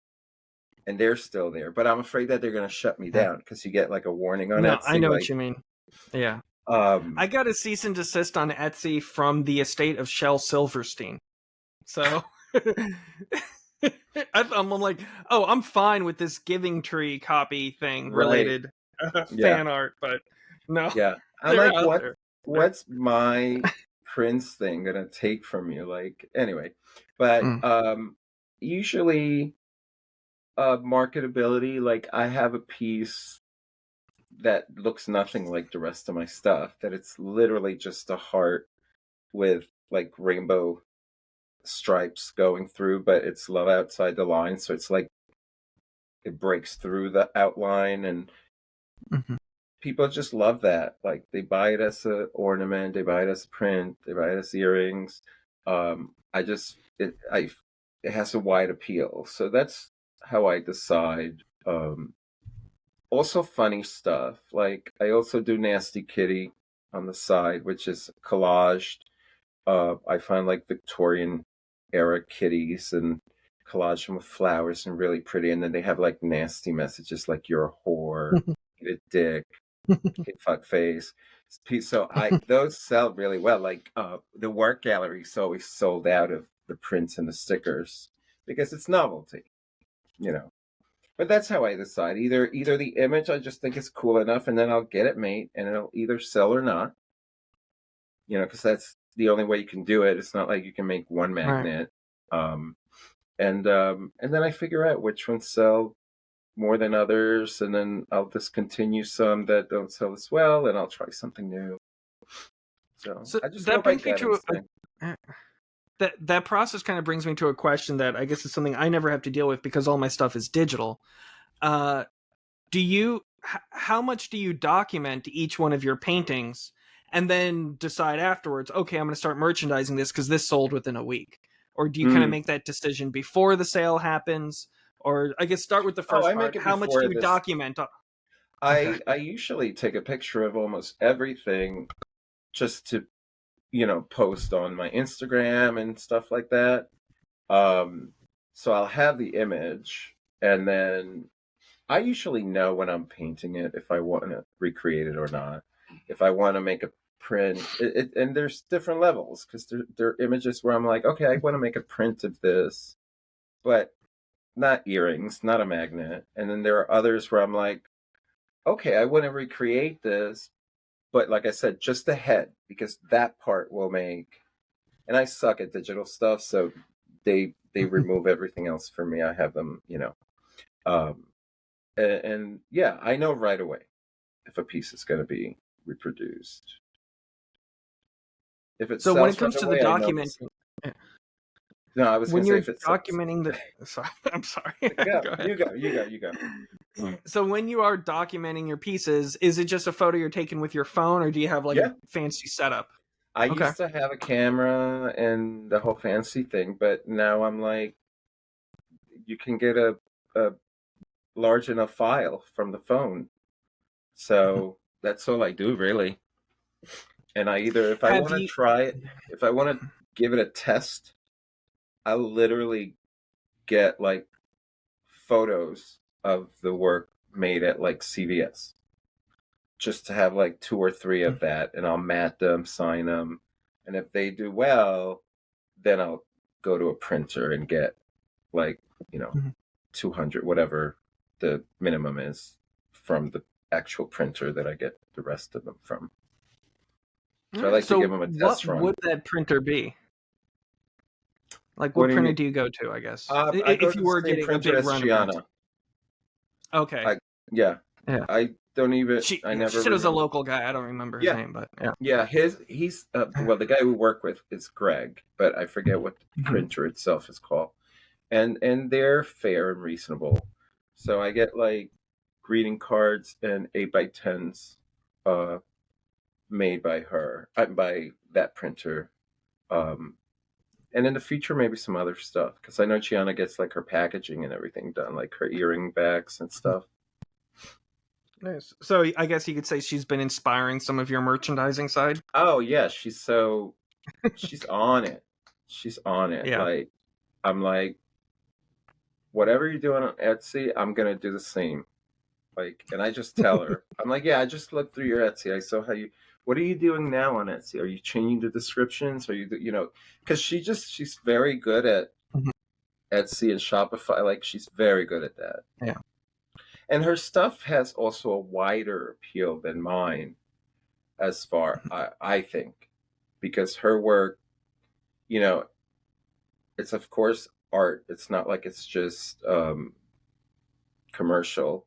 Speaker 2: and they're still there. But I'm afraid that they're going to shut me
Speaker 1: Yeah.
Speaker 2: down, because you get like a warning on
Speaker 1: No, I
Speaker 2: Etsy,
Speaker 1: know what
Speaker 2: like,
Speaker 1: you mean. Yeah. I
Speaker 2: um,
Speaker 1: got a cease and desist on Etsy from the estate of Shel Silverstein. So I'm like, oh, I'm fine with this Giving Tree copy thing
Speaker 2: right,
Speaker 1: related
Speaker 2: yeah,
Speaker 1: fan art, but no,
Speaker 2: yeah. I'm
Speaker 1: they're
Speaker 2: like,
Speaker 1: out there.
Speaker 2: what's my Prince thing gonna take from you? Like, anyway, but
Speaker 1: Mm.
Speaker 2: usually marketability, like I have a piece that looks nothing like the rest of my stuff, that it's literally just a heart with like rainbow stripes going through, but it's love outside the line, so it's like it breaks through the outline, and
Speaker 1: Mhm.
Speaker 2: people just love that. Like they buy it as an ornament, they buy it as a print, they buy it as earrings. I just it has a wide appeal, so that's how I decide. Also funny stuff. Like I also do Nasty Kitty on the side, which is collaged. I find like Victorian era kitties and collage them with flowers and really pretty. And then they have like nasty messages like "you're a whore," "eat a dick," "hit fuck face." So I those sell really well. Like the work gallery is always sold out of the prints and the stickers, because it's novelty, you know. But that's how I decide. Either the image I just think is cool enough, and then I'll get it made, and it'll either sell or not. You know, because that's the only way you can do it. It's not like you can make one
Speaker 1: Right.
Speaker 2: magnet. Um, and then I figure out which ones sell more than others, and then I'll discontinue some that don't sell as well, and I'll try something new. So
Speaker 1: So
Speaker 2: I just go
Speaker 1: that
Speaker 2: by
Speaker 1: brings me
Speaker 2: gut
Speaker 1: to
Speaker 2: instinct.
Speaker 1: that process kind of brings me to a question that I guess is something I never have to deal with because all my stuff is digital. Uh, do you how much do you document each one of your paintings and then decide afterwards, okay, I'm going to start merchandising this because this sold within a week? Or do you kind of
Speaker 2: Mm.
Speaker 1: make that decision before the sale happens? Or I guess start with the
Speaker 2: Oh,
Speaker 1: first
Speaker 2: I make
Speaker 1: part.
Speaker 2: it
Speaker 1: How much do
Speaker 2: before
Speaker 1: you
Speaker 2: this.
Speaker 1: document? Okay.
Speaker 2: I usually take a picture of almost everything, just to post on my Instagram and stuff like that. So I'll have the image, and then I usually know when I'm painting it if I want to recreate it or not. If I want to make a print, and there's different levels because there are images where I'm like, okay, I want to make a print of this, but not earrings, not a magnet. And then there are others where I'm like, okay, I want to recreate this, but like I said, just the head because that part will make. And I suck at digital stuff, so they remove everything else for me. I have them, um, and yeah, I know right away if a piece is going to be reproduced. If it
Speaker 1: So when it
Speaker 2: sells right
Speaker 1: comes to the
Speaker 2: away, I know
Speaker 1: document,
Speaker 2: this. No, I was going
Speaker 1: when
Speaker 2: to say
Speaker 1: you're
Speaker 2: if it sells.
Speaker 1: documenting the, sorry, I'm sorry.
Speaker 2: Go,
Speaker 1: Go ahead.
Speaker 2: you go, you go, you go.
Speaker 1: So when you are documenting your pieces, is it just a photo you're taking with your phone, or do you have like a
Speaker 2: Yeah,
Speaker 1: fancy setup?
Speaker 2: I
Speaker 1: Okay.
Speaker 2: used to have a camera and the whole fancy thing, but now I'm like, you can get a large enough file from the phone. So that's all I do really. And I either, if I
Speaker 1: Have
Speaker 2: want to
Speaker 1: you?
Speaker 2: try it, if I want to give it a test, I literally get like photos of the work made at like CVS just to have like two or three of that, and I'll mat them, sign them, and if they do well, then I'll go to a printer and get like, you know, 200, whatever the minimum is from the actual printer that I get the rest of them from.
Speaker 1: All
Speaker 2: So I
Speaker 1: right.
Speaker 2: like to give
Speaker 1: So
Speaker 2: them a
Speaker 1: what
Speaker 2: test run.
Speaker 1: would that printer be? Like,
Speaker 2: What
Speaker 1: what
Speaker 2: do you
Speaker 1: printer
Speaker 2: mean?
Speaker 1: do you go to? I guess
Speaker 2: I go
Speaker 1: if
Speaker 2: to
Speaker 1: you
Speaker 2: the
Speaker 1: were
Speaker 2: same
Speaker 1: getting a
Speaker 2: printer
Speaker 1: big
Speaker 2: as
Speaker 1: run of prints.
Speaker 2: Gianna.
Speaker 1: Okay.
Speaker 2: I Yeah.
Speaker 1: Yeah.
Speaker 2: I don't even. I
Speaker 1: She
Speaker 2: never
Speaker 1: said it was a
Speaker 2: remember.
Speaker 1: local guy. I don't remember his
Speaker 2: Yeah,
Speaker 1: name, but yeah.
Speaker 2: yeah. He's well, the guy we work with is Greg, but I forget what the
Speaker 1: Mhm.
Speaker 2: printer itself is called. And they're fair and reasonable. So I get like greeting cards and 8x10s, uh, made by her, by that printer. Um, and in the future, maybe some other stuff because I know Gianna gets like her packaging and everything done, like her earring backs and stuff.
Speaker 1: Nice. So I guess you could say she's been inspiring some of your merchandising side.
Speaker 2: Oh yeah, she's on it. She's on it.
Speaker 1: Yeah.
Speaker 2: Like I'm like, whatever you're doing on Etsy, I'm gonna do the same. Like, and I just tell her, I'm like, yeah, I just looked through your Etsy. I saw how you. What are you doing now on Etsy? Are you changing the descriptions? Are because she's very good at
Speaker 1: Mhm.
Speaker 2: Etsy and Shopify. Like, she's very good at that.
Speaker 1: Yeah.
Speaker 2: And her stuff has also a wider appeal than mine, as far I think, because her work, you know, it's of course art. It's not like it's just commercial,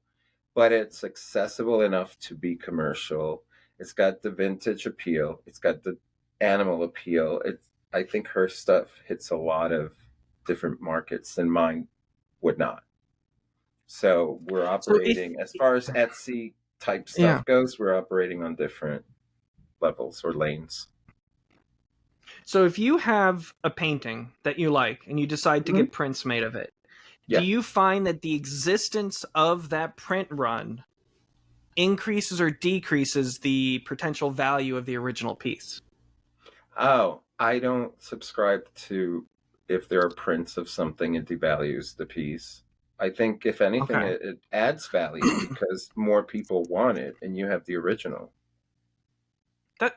Speaker 2: but it's accessible enough to be commercial. It's got the vintage appeal. It's got the animal appeal. It's I think her stuff hits a lot of different markets than mine would not. So we're
Speaker 1: So if
Speaker 2: operating as far as Etsy type
Speaker 1: yeah.
Speaker 2: stuff goes, we're operating on different levels or lanes.
Speaker 1: So if you have a painting that you like and you decide to
Speaker 2: Mm-hmm.
Speaker 1: get prints made of it, do
Speaker 2: Yeah.
Speaker 1: you find that the existence of that print run increases or decreases the potential value of the original piece?
Speaker 2: Oh, I don't subscribe to if there are prints of something, it devalues the piece. I think if anything,
Speaker 1: Okay.
Speaker 2: it adds value because more people want it, and you have the original.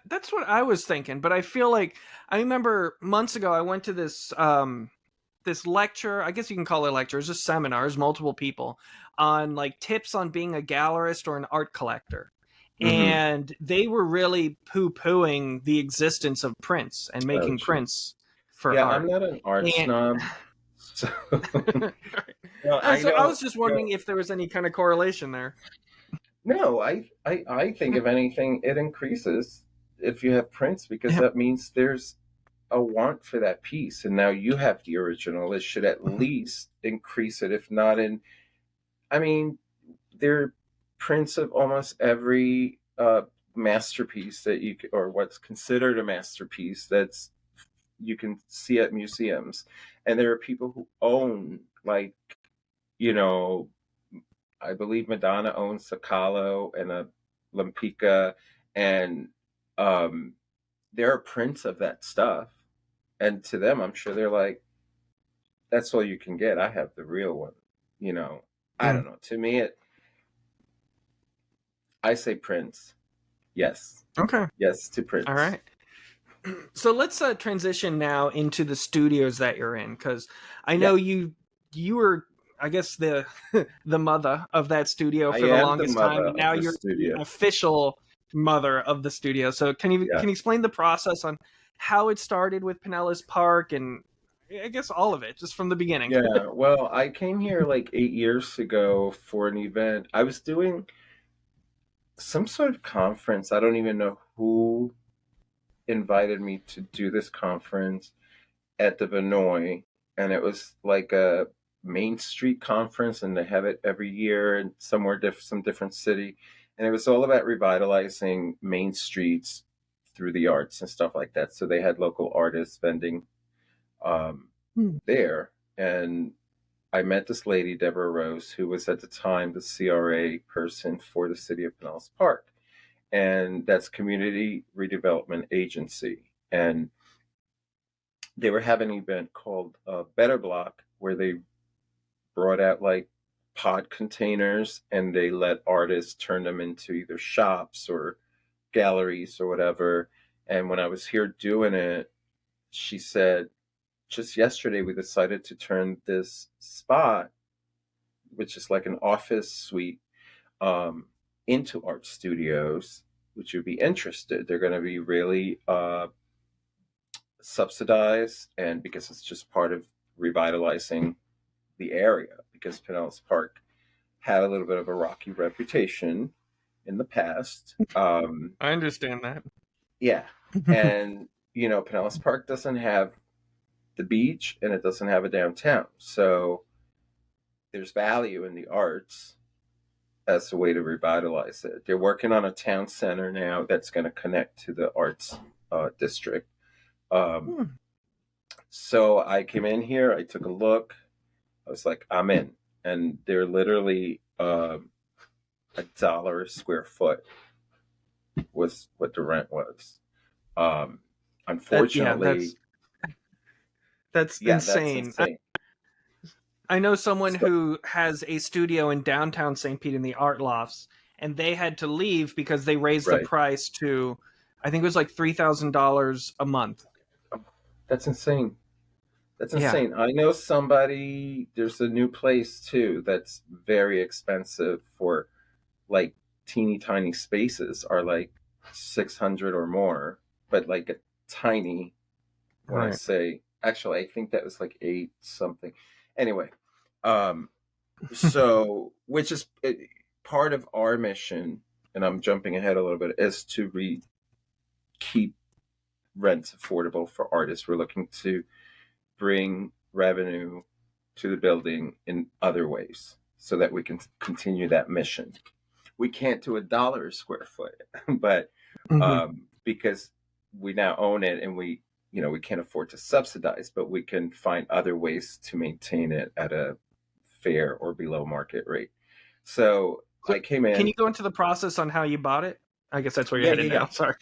Speaker 1: That's what I was thinking, but I feel like I remember months ago I went to this lecture, I guess you can call it a lecture, it's just seminars, multiple people on like tips on being a gallerist or an art collector.
Speaker 2: Mm-hmm.
Speaker 1: And they were really poo-pooing the existence of prints and
Speaker 2: Oh,
Speaker 1: making
Speaker 2: gee.
Speaker 1: prints for
Speaker 2: Yeah, I'm
Speaker 1: art.
Speaker 2: not an art
Speaker 1: And
Speaker 2: snob, so no, I
Speaker 1: so I
Speaker 2: don't.
Speaker 1: was just wondering if there was any kind of correlation there.
Speaker 2: No, I think if anything, it increases if you have prints because
Speaker 1: Yeah.
Speaker 2: that means there's a want for that piece, and now you have the original. It should at least increase it, if not in. I mean, there are prints of almost every masterpiece that or what's considered a masterpiece that's you can see at museums, and there are people who own like you know I believe Madonna owns a Kahlo and a Lampica, and um, there are prints of that stuff. And to them, I'm sure they're like, that's all you can get. I have the real one. You know, I
Speaker 1: Mm.
Speaker 2: don't know. To me, I say Prince. Yes,
Speaker 1: Okay.
Speaker 2: yes to
Speaker 1: All
Speaker 2: Prince.
Speaker 1: right. So let's transition now into the studios that you're in, because I
Speaker 2: Yeah,
Speaker 1: know you were, I guess, the the mother of that studio
Speaker 2: I
Speaker 1: for the
Speaker 2: am the
Speaker 1: longest time,
Speaker 2: mother
Speaker 1: and
Speaker 2: of
Speaker 1: now
Speaker 2: the
Speaker 1: you're the
Speaker 2: studio.
Speaker 1: official mother of the studio. So
Speaker 2: Yeah.
Speaker 1: can you explain the process on how it started with Pinellas Park, and I guess all of it, just from the beginning?
Speaker 2: Yeah, well, I came here like 8 years ago for an event. I was doing some sort of conference. I don't even know who invited me to do this conference at the Vinoy, and it was like a Main Street conference, and they have it every year in some different city, and it was all about revitalizing main streets through the arts and stuff like that. So they had local artists vending um,
Speaker 1: Hmm.
Speaker 2: there, and I met this lady, Deborah Rose, who was at the time the CRA person for the city of Pinellas Park, and that's Community Redevelopment Agency. And they were having an event called Better Block, where they brought out like pod containers and they let artists turn them into either shops or galleries or whatever. And when I was here doing it, she said, just yesterday we decided to turn this spot, which is like an office suite, um, into art studios. Would you be interested? They're going to be really subsidized, and because it's just part of revitalizing the area, because Pinellas Park had a little bit of a rocky reputation in the past.
Speaker 1: I understand that.
Speaker 2: Yeah, and Pinellas Park doesn't have the beach and it doesn't have a downtown, so there's value in the arts as a way to revitalize it. They're working on a town center now that's going to connect to the arts district. Um,
Speaker 1: Hmm.
Speaker 2: so I came in here, I took a look, I was like, I'm in, and they're literally $1 a square foot was what the rent was. Um,
Speaker 1: That yeah,
Speaker 2: Unfortunately,
Speaker 1: that's
Speaker 2: yeah, that's
Speaker 1: insane.
Speaker 2: insane.
Speaker 1: I know someone
Speaker 2: So,
Speaker 1: who has a studio in downtown St. Pete in the Art Lofts, and they had to leave because they raised the
Speaker 2: right.
Speaker 1: price to, I think it was like $3,000 a month.
Speaker 2: That's insane. That's
Speaker 1: Yeah,
Speaker 2: insane. I know somebody, there's a new place too that's very expensive for like teeny tiny spaces are like 600 or more, but like a tiny, when I
Speaker 1: right.
Speaker 2: say, actually, I think that was like eight something. Anyway, um, so which is part of our mission, and I'm jumping ahead a little bit, is to keep rents affordable for artists. We're looking to bring revenue to the building in other ways so that we can continue that mission. We can't do $1 a square foot, but
Speaker 1: Hmm.
Speaker 2: because we now own it and we can't afford to subsidize, but we can find other ways to maintain it at a fair or below market rate. So
Speaker 1: So,
Speaker 2: I came
Speaker 1: can
Speaker 2: in.
Speaker 1: you go into the process on how you bought it? I guess that's where you're
Speaker 2: Yeah, yeah,
Speaker 1: headed
Speaker 2: yeah.
Speaker 1: now. Sorry.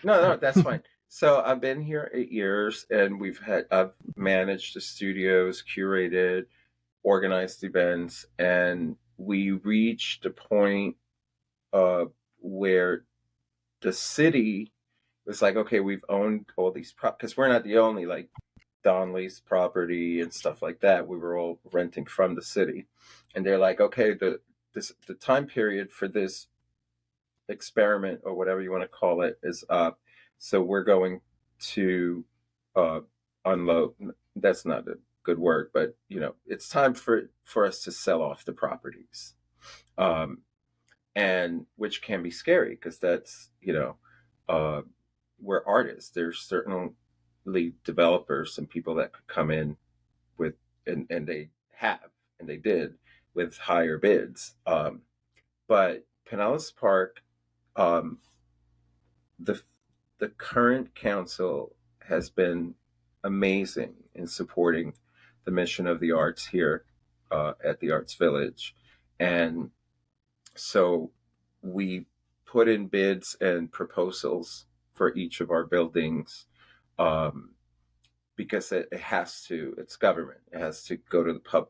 Speaker 2: No,
Speaker 1: All
Speaker 2: no,
Speaker 1: right.
Speaker 2: that's fine. So I've been here 8 years, and I've managed the studios, curated, organized events, and we reached a point where the city was like, okay, we've owned all these because we're not the only like Donley's property and stuff like that. We were all renting from the city, and they're like, okay, the time period for this experiment or whatever you want to call it is up, so we're going to uh, unload. That's not a good word, but it's time for us to sell off the properties, um, and which can be scary because that's uh, we're artists. There's certainly developers and people that could come in with and they have and they did with higher bids. But Pinellas Park, um, the the current council has been amazing in supporting the mission of the arts here at the Arts Village, and so we put in bids and proposals for each of our buildings. Um, because it has to. It's government. It has to go to the pub.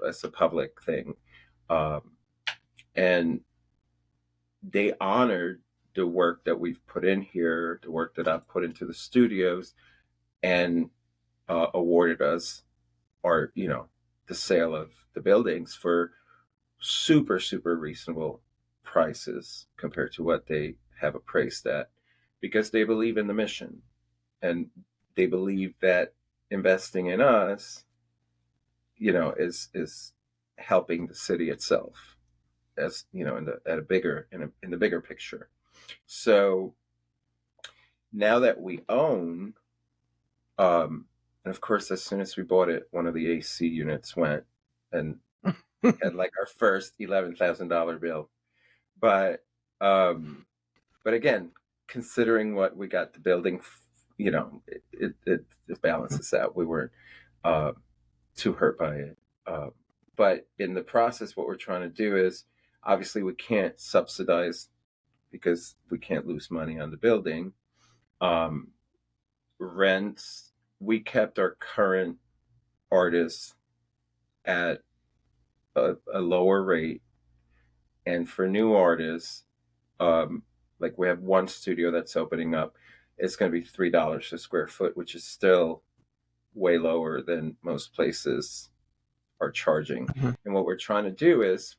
Speaker 2: As a public thing, um, and they honored the work that we've put in here, the work that I've put into the studios, and awarded us, or the sale of the buildings for super super reasonable prices compared to what they have appraised at, because they believe in the mission, and they believe that investing in us, is helping the city itself, as in the bigger picture. So now that we own, and of course, as soon as we bought it, one of the AC units went, and had like our first $11,000 bill. But but again, considering what we got the building, it balances out. We weren't uh, too hurt by it. But in the process, what we're trying to do is, obviously we can't subsidize because we can't lose money on the building. Um, Rents, we kept our current artists at a lower rate, and for new artists, like we have one studio that's opening up, it's going to be $3 a square foot, which is still way lower than most places are charging.
Speaker 1: Mm-hmm.
Speaker 2: And what we're trying to do is,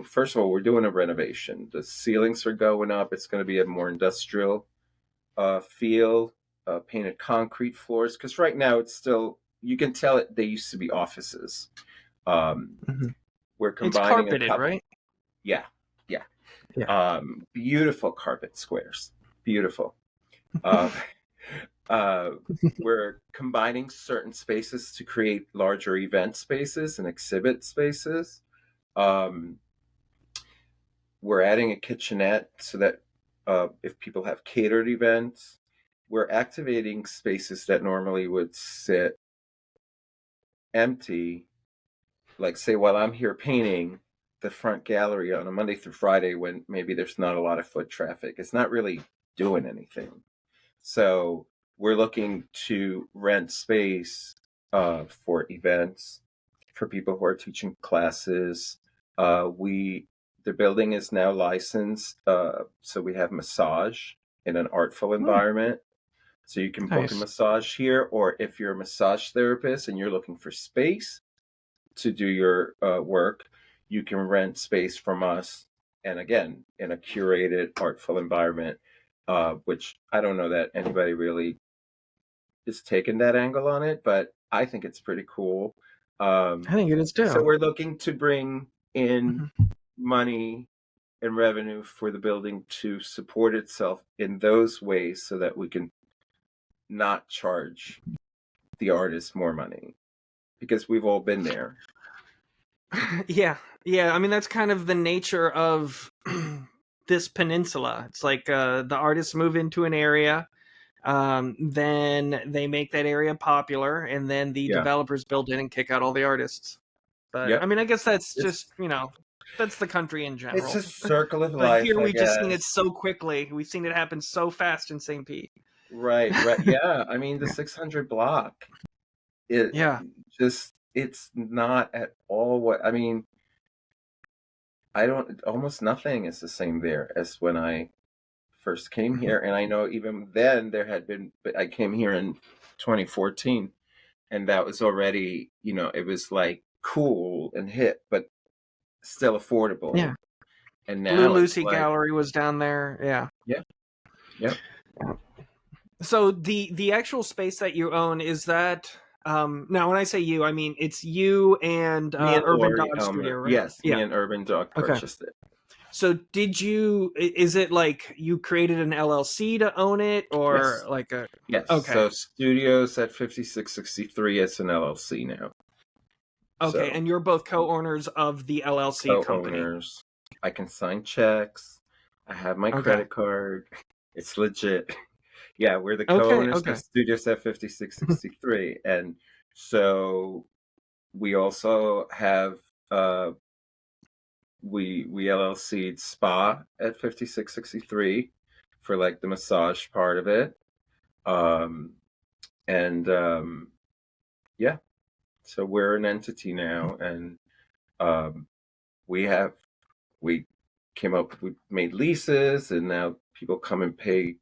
Speaker 2: first of all, we're doing a renovation. The ceilings are going up. It's going to be a more industrial feel, painted concrete floors. Because right now it's still, you can tell it. They used to be offices.
Speaker 1: Mm-hmm.
Speaker 2: We're
Speaker 1: It's
Speaker 2: combining
Speaker 1: carpeted, right?
Speaker 2: Yeah, yeah. Beautiful carpet squares. Beautiful. Uh, we're combining certain spaces to create larger event spaces and exhibit spaces. Um, we're adding a kitchenette so that if people have catered events, we're activating spaces that normally would sit empty. Like, say, while I'm here painting, the front gallery on a Monday through Friday, when maybe there's not a lot of foot traffic, it's not really doing anything. So we're looking to rent space for events, for people who are teaching classes. The building is now licensed, so we have massage in an artful environment. So you can book a massage here, or if you're a massage therapist and you're looking for space to do your work, you can rent space from us, and again, in a curated artful environment, which I don't know that anybody really is taking that angle on it, but I think it's pretty cool.
Speaker 1: I think it is too.
Speaker 2: So we're looking to bring in money and revenue for the building to support itself in those ways, so that we can not charge the artists more money, because we've all been there.
Speaker 1: Yeah. I mean, that's kind of the nature of this peninsula. It's like the artists move into an area, then they make that area popular, and then the developers build in and kick out all the artists. But I mean, I guess that's just, that's the country in general.
Speaker 2: It's a circle of
Speaker 1: but
Speaker 2: life.
Speaker 1: Here we've just seen it so quickly. We've seen it happen so fast in St. Pete.
Speaker 2: Right. Yeah. I mean, the 600 block. It's not at all what I mean. Almost nothing is the same there as when I first came here, and I know even then I came here in 2014, and that was already, it was like cool and hip, but still affordable.
Speaker 1: Yeah.
Speaker 2: And now
Speaker 1: Blue Lucy Gallery was down there. Yeah.
Speaker 2: Yeah.
Speaker 1: So the actual space that you own, is that now when I say you, I mean it's you and Urban Dog Studio, right?
Speaker 2: Yes, me and Urban Dog purchased it.
Speaker 1: So is it like you created an LLC to own it, or like a...
Speaker 2: Yes. Okay. So Studios at 5663, it's an LLC now.
Speaker 1: Okay, and you're both co-owners of the LLC company.
Speaker 2: I can sign checks. I have my credit card. It's legit. Yeah, we're the co-owners of Studios at 5663. And so we also have we LLC'd Spa at 5663 for like the massage part of it. And yeah, so we're an entity now, and um, we have we we made leases, and now people come and pay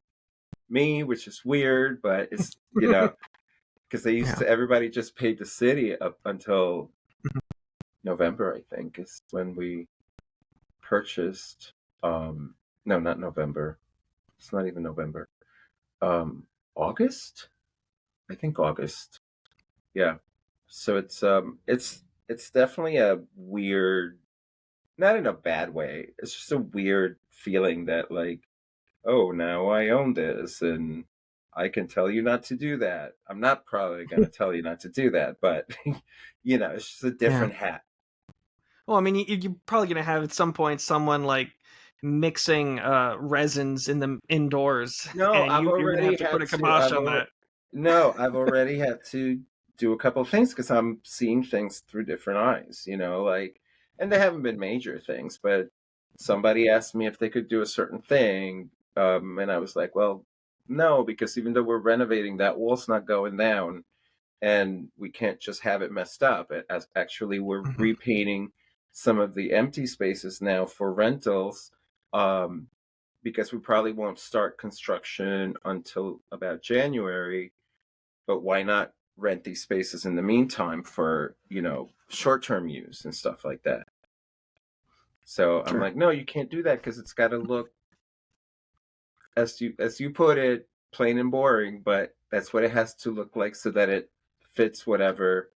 Speaker 2: me, which is weird, but it's because they used
Speaker 1: Yeah.
Speaker 2: to everybody just paid the city up until November, I think, is when we purchased. No, not November. It's not even November. August? I think August. Yeah. So it's definitely a weird, not in a bad way. It's just a weird feeling that like, oh, now I own this and I can tell you not to do that. I'm not probably going to tell you not to do that, but it's just a
Speaker 1: Yeah.
Speaker 2: different hat.
Speaker 1: Well, I mean, you're probably gonna have at some point someone like mixing resins in the indoors,
Speaker 2: No,
Speaker 1: and
Speaker 2: I've
Speaker 1: you're gonna have
Speaker 2: already
Speaker 1: to put
Speaker 2: had
Speaker 1: a
Speaker 2: to.
Speaker 1: kibosh on that.
Speaker 2: No, I've already had to do a couple of things because I'm seeing things through different eyes. Like, and they haven't been major things, but somebody asked me if they could do a certain thing, and I was like, well, no, because even though we're renovating, that wall's not going down, and we can't just have it messed up. As actually, we're
Speaker 1: Mhm.
Speaker 2: repainting some of the empty spaces now for rentals. Um, because we probably won't start construction until about January. But why not rent these spaces in the meantime for, short-term use and stuff like that? So I'm
Speaker 1: Sure.
Speaker 2: like, no, you can't do that because it's got to look, as you put it, plain and boring, but that's what it has to look like so that it fits whatever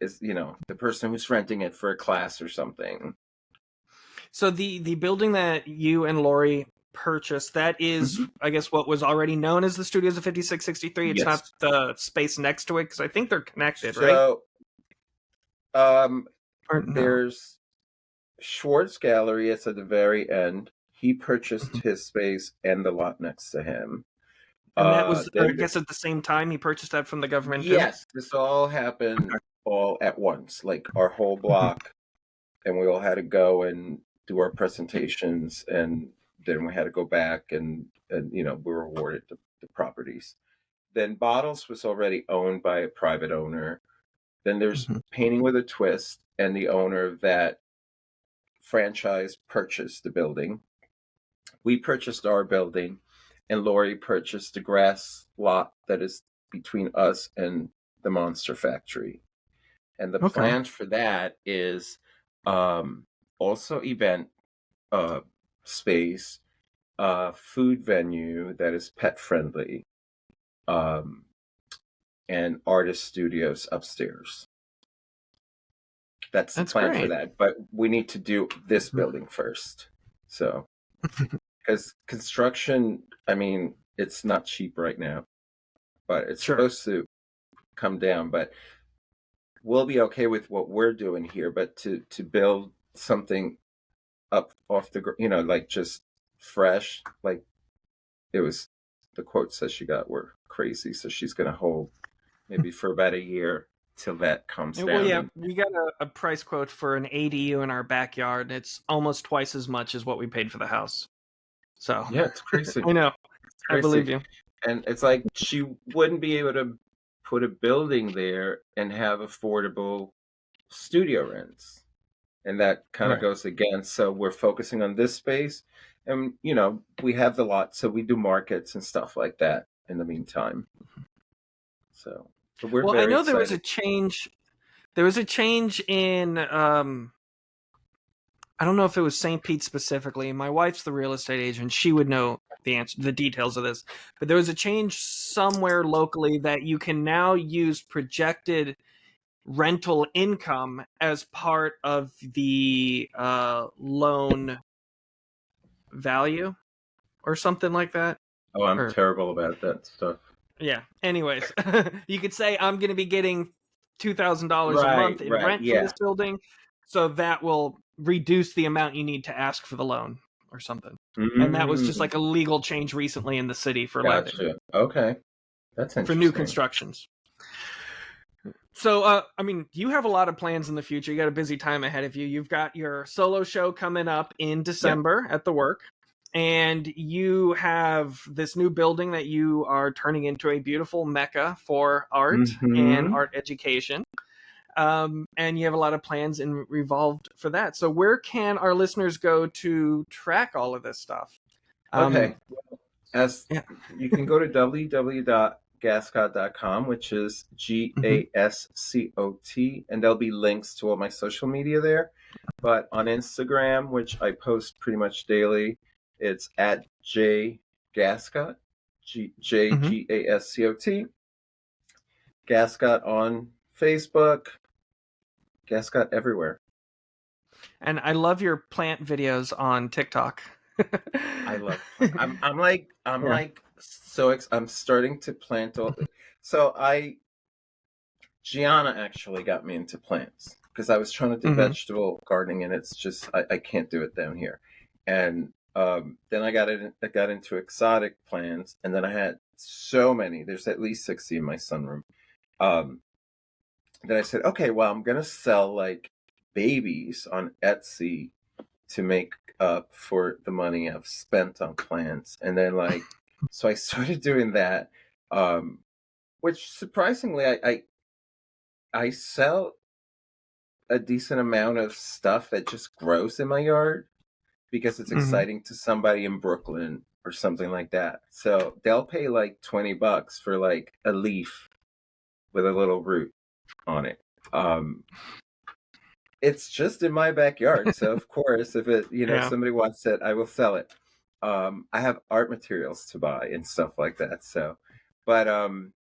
Speaker 2: is, the person who's renting it for a class or something.
Speaker 1: So the building that you and Lori purchased, that is,
Speaker 2: Mhm.
Speaker 1: I guess, what was already known as the studios of 5663. It's not
Speaker 2: Yes.
Speaker 1: the space next to it because I think they're connected, right?
Speaker 2: So um,
Speaker 1: Or no?
Speaker 2: there's Schwartz Gallery. It's at the very end. He purchased
Speaker 1: Mhm.
Speaker 2: his space and the lot next to him.
Speaker 1: And that was, I
Speaker 2: Then
Speaker 1: guess, at the same time he purchased that from the government too.
Speaker 2: yes, this all happened
Speaker 1: Okay.
Speaker 2: all at once, like our whole
Speaker 1: Mhm.
Speaker 2: block, and we all had to go and do our presentations, and then we had to go back and we were awarded the properties. Then Bottles was already owned by a private owner. Then there's
Speaker 1: Mhm.
Speaker 2: Painting with a Twist, and the owner of that franchise purchased the building. We purchased our building, and Lori purchased the grass lot that is between us and the Monster Factory. And the
Speaker 1: Okay.
Speaker 2: plan for that is also event uh, space, food venue that is pet friendly, um, and artist studios upstairs. That's the
Speaker 1: That's
Speaker 2: plan for
Speaker 1: great.
Speaker 2: that. But we need to do this
Speaker 1: Mhm.
Speaker 2: building first. So, because construction, I mean, it's not cheap right now, but it's
Speaker 1: Sure.
Speaker 2: supposed to come down. But we'll be okay with what we're doing here. But to build something up off like just fresh, like it was, the quotes that she got were crazy. So she's going to hold maybe for about a year till that comes
Speaker 1: Well,
Speaker 2: down.
Speaker 1: yeah,
Speaker 2: And
Speaker 1: we got a price quote for an ADU in our backyard. It's almost twice as much as what we paid for the house. So
Speaker 2: yeah, it's crazy.
Speaker 1: I know.
Speaker 2: It's
Speaker 1: I believe
Speaker 2: crazy.
Speaker 1: you.
Speaker 2: And it's like she wouldn't be able to put a building there and have affordable studio rents. And that kind of
Speaker 1: Right.
Speaker 2: goes against. So we're focusing on this space. And, we have the lot. So we do markets and stuff like that in the meantime. So, but we're
Speaker 1: Well, I
Speaker 2: very
Speaker 1: know there was a
Speaker 2: excited.
Speaker 1: change. There was a change in I don't know if it was St. Pete specifically. My wife's the real estate agent. She would know the details of this. But there was a change somewhere locally that you can now use projected rental income as part of the loan value or something like that.
Speaker 2: Oh, I'm
Speaker 1: Or
Speaker 2: terrible about that stuff.
Speaker 1: yeah. Anyways, you could say I'm going to be getting $2,000 a
Speaker 2: Right,
Speaker 1: month in
Speaker 2: right.
Speaker 1: rent from
Speaker 2: Yeah.
Speaker 1: this building, so that will reduce the amount you need to ask for the loan or something. And that was just
Speaker 2: Mm,
Speaker 1: like a legal change recently in the city for lending
Speaker 2: gotcha. Okay. That's
Speaker 1: for new
Speaker 2: interesting.
Speaker 1: constructions. So, I mean, you have a lot of plans in the future. You got a busy time ahead of you. You've got your solo show coming up in
Speaker 2: Yep.
Speaker 1: December at the work. and you have this new building that you are turning into a beautiful mecca for art and art education. And you have a lot of plans and revolved for that. So where can our listeners go to track all of this stuff?
Speaker 2: Okay. You can go to www.gascot.com, which is GASCOT, and there'll be links to all my social media there. But on Instagram, which I post pretty much daily, it's at JGascot, JGASCOT. Gascot on Facebook, Gascot everywhere.
Speaker 1: And I love your plant videos on TikTok.
Speaker 2: I love. I'm starting to plant all. So Gianna actually got me into plants because I was trying to do vegetable gardening, and it's just I can't do it down here. And then I got into exotic plants, and then I had so many. There's at least 60 in my sunroom. Then I said, okay, well, I'm gonna sell like babies on Etsy to make up for the money I've spent on plants. And then so I started doing that, which surprisingly I sell a decent amount of stuff that just grows in my yard because it's exciting to somebody in Brooklyn or something like that. So they'll pay like $20 for like a leaf with a little root on it. It's just in my backyard, so of course, if it somebody wants it, I will sell it. I have art materials to buy and stuff like that. So, but I'm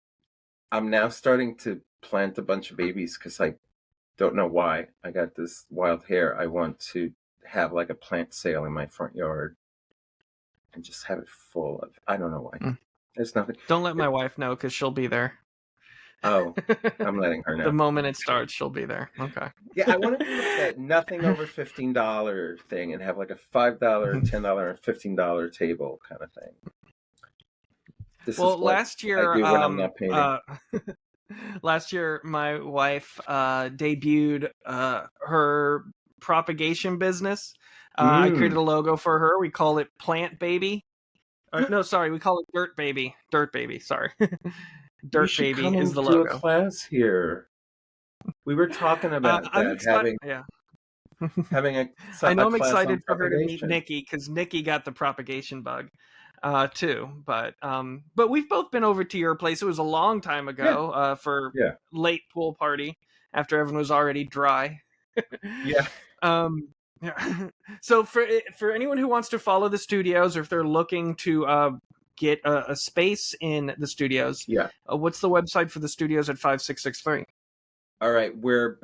Speaker 2: now starting to plant a bunch of babies because I don't know why I got this wild hair. I want to have like a plant sale in my front yard and just have it full of. I don't know why. There's nothing.
Speaker 1: Don't let my wife know because she'll be there.
Speaker 2: Oh, I'm letting her know.
Speaker 1: The moment it starts, she'll be there. Okay.
Speaker 2: Yeah, I want to do that nothing over $15 thing and have like a $5, $10, and $15 table kind of thing. This is
Speaker 1: last year,
Speaker 2: I do when I'm not painting.
Speaker 1: Last year, my wife debuted her propagation business. I created a logo for her. We call it Plant Baby. No, sorry, we call it Dirt Baby. Dirt Baby, sorry. Dirt Baby is the logo.
Speaker 2: Do a class here. We were talking about that, having a.
Speaker 1: I know I'm excited for her to meet Nikki because Nikki got the propagation bug, too. But we've both been over to your place. It was a long time ago for late pool party after everyone was already dry.
Speaker 2: Yeah.
Speaker 1: So for anyone who wants to follow the studios, or if they're looking to get a space in the studios, what's the website for the studios at 5663?
Speaker 2: All right, we're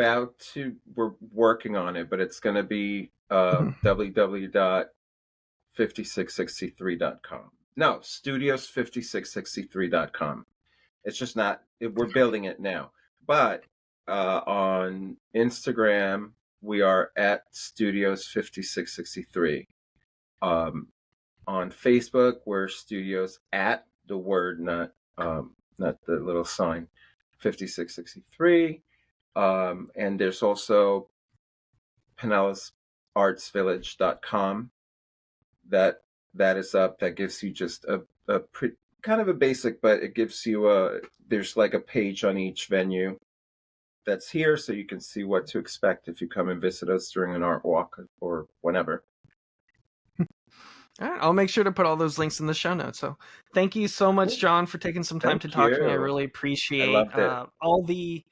Speaker 2: working on it, but it's going to be www.5663.com. No, studios5663.com. It's just not. We're building it now, but on Instagram we are at studios5663. On Facebook, we're studios at the word, not the little sign, 5663. And there's also PinellasArtsVillage.com. That is up. That gives you just a kind of a basic, but it gives you there's like a page on each venue that's here, so you can see what to expect if you come and visit us during an art walk or whenever.
Speaker 1: All right, I'll make sure to put all those links in the show notes. So thank you so much, John, for taking some time to talk to me. I really appreciate all the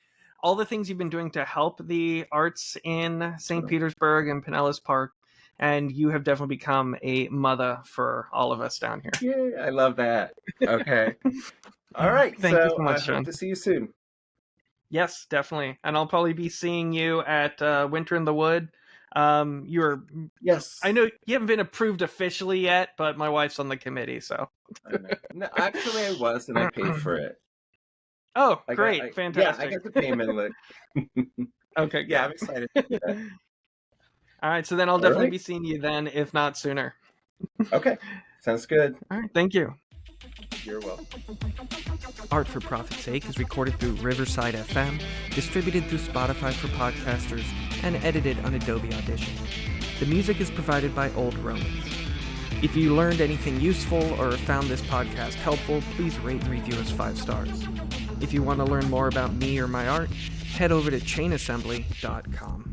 Speaker 1: things you've been doing to help the arts in St. Petersburg and Pinellas Park. And you have definitely become a mother for all of us down here.
Speaker 2: Yay, I love that. Okay. All right.
Speaker 1: Thank you so much, John.
Speaker 2: I hope to see you soon.
Speaker 1: Yes, definitely. And I'll probably be seeing you at Winter in the Wood.
Speaker 2: Yes.
Speaker 1: I know you haven't been approved officially yet, but my wife's on the committee, so.
Speaker 2: No, actually, I was, and I paid for it.
Speaker 1: Oh, great! Fantastic.
Speaker 2: Yeah, I got the payment link.
Speaker 1: Okay.
Speaker 2: Yeah, I'm excited.
Speaker 1: All right, so then I'll definitely be seeing you then, if not sooner.
Speaker 2: Okay, sounds good.
Speaker 1: All right, thank you.
Speaker 2: You're welcome.
Speaker 1: Art for Profit's Sake is recorded through Riverside FM, distributed through Spotify for podcasters, and edited on Adobe Audition. The music is provided by Old Romans. If you learned anything useful or found this podcast helpful, please rate and review us 5 stars. If you want to learn more about me or my art, head over to chainassembly.com.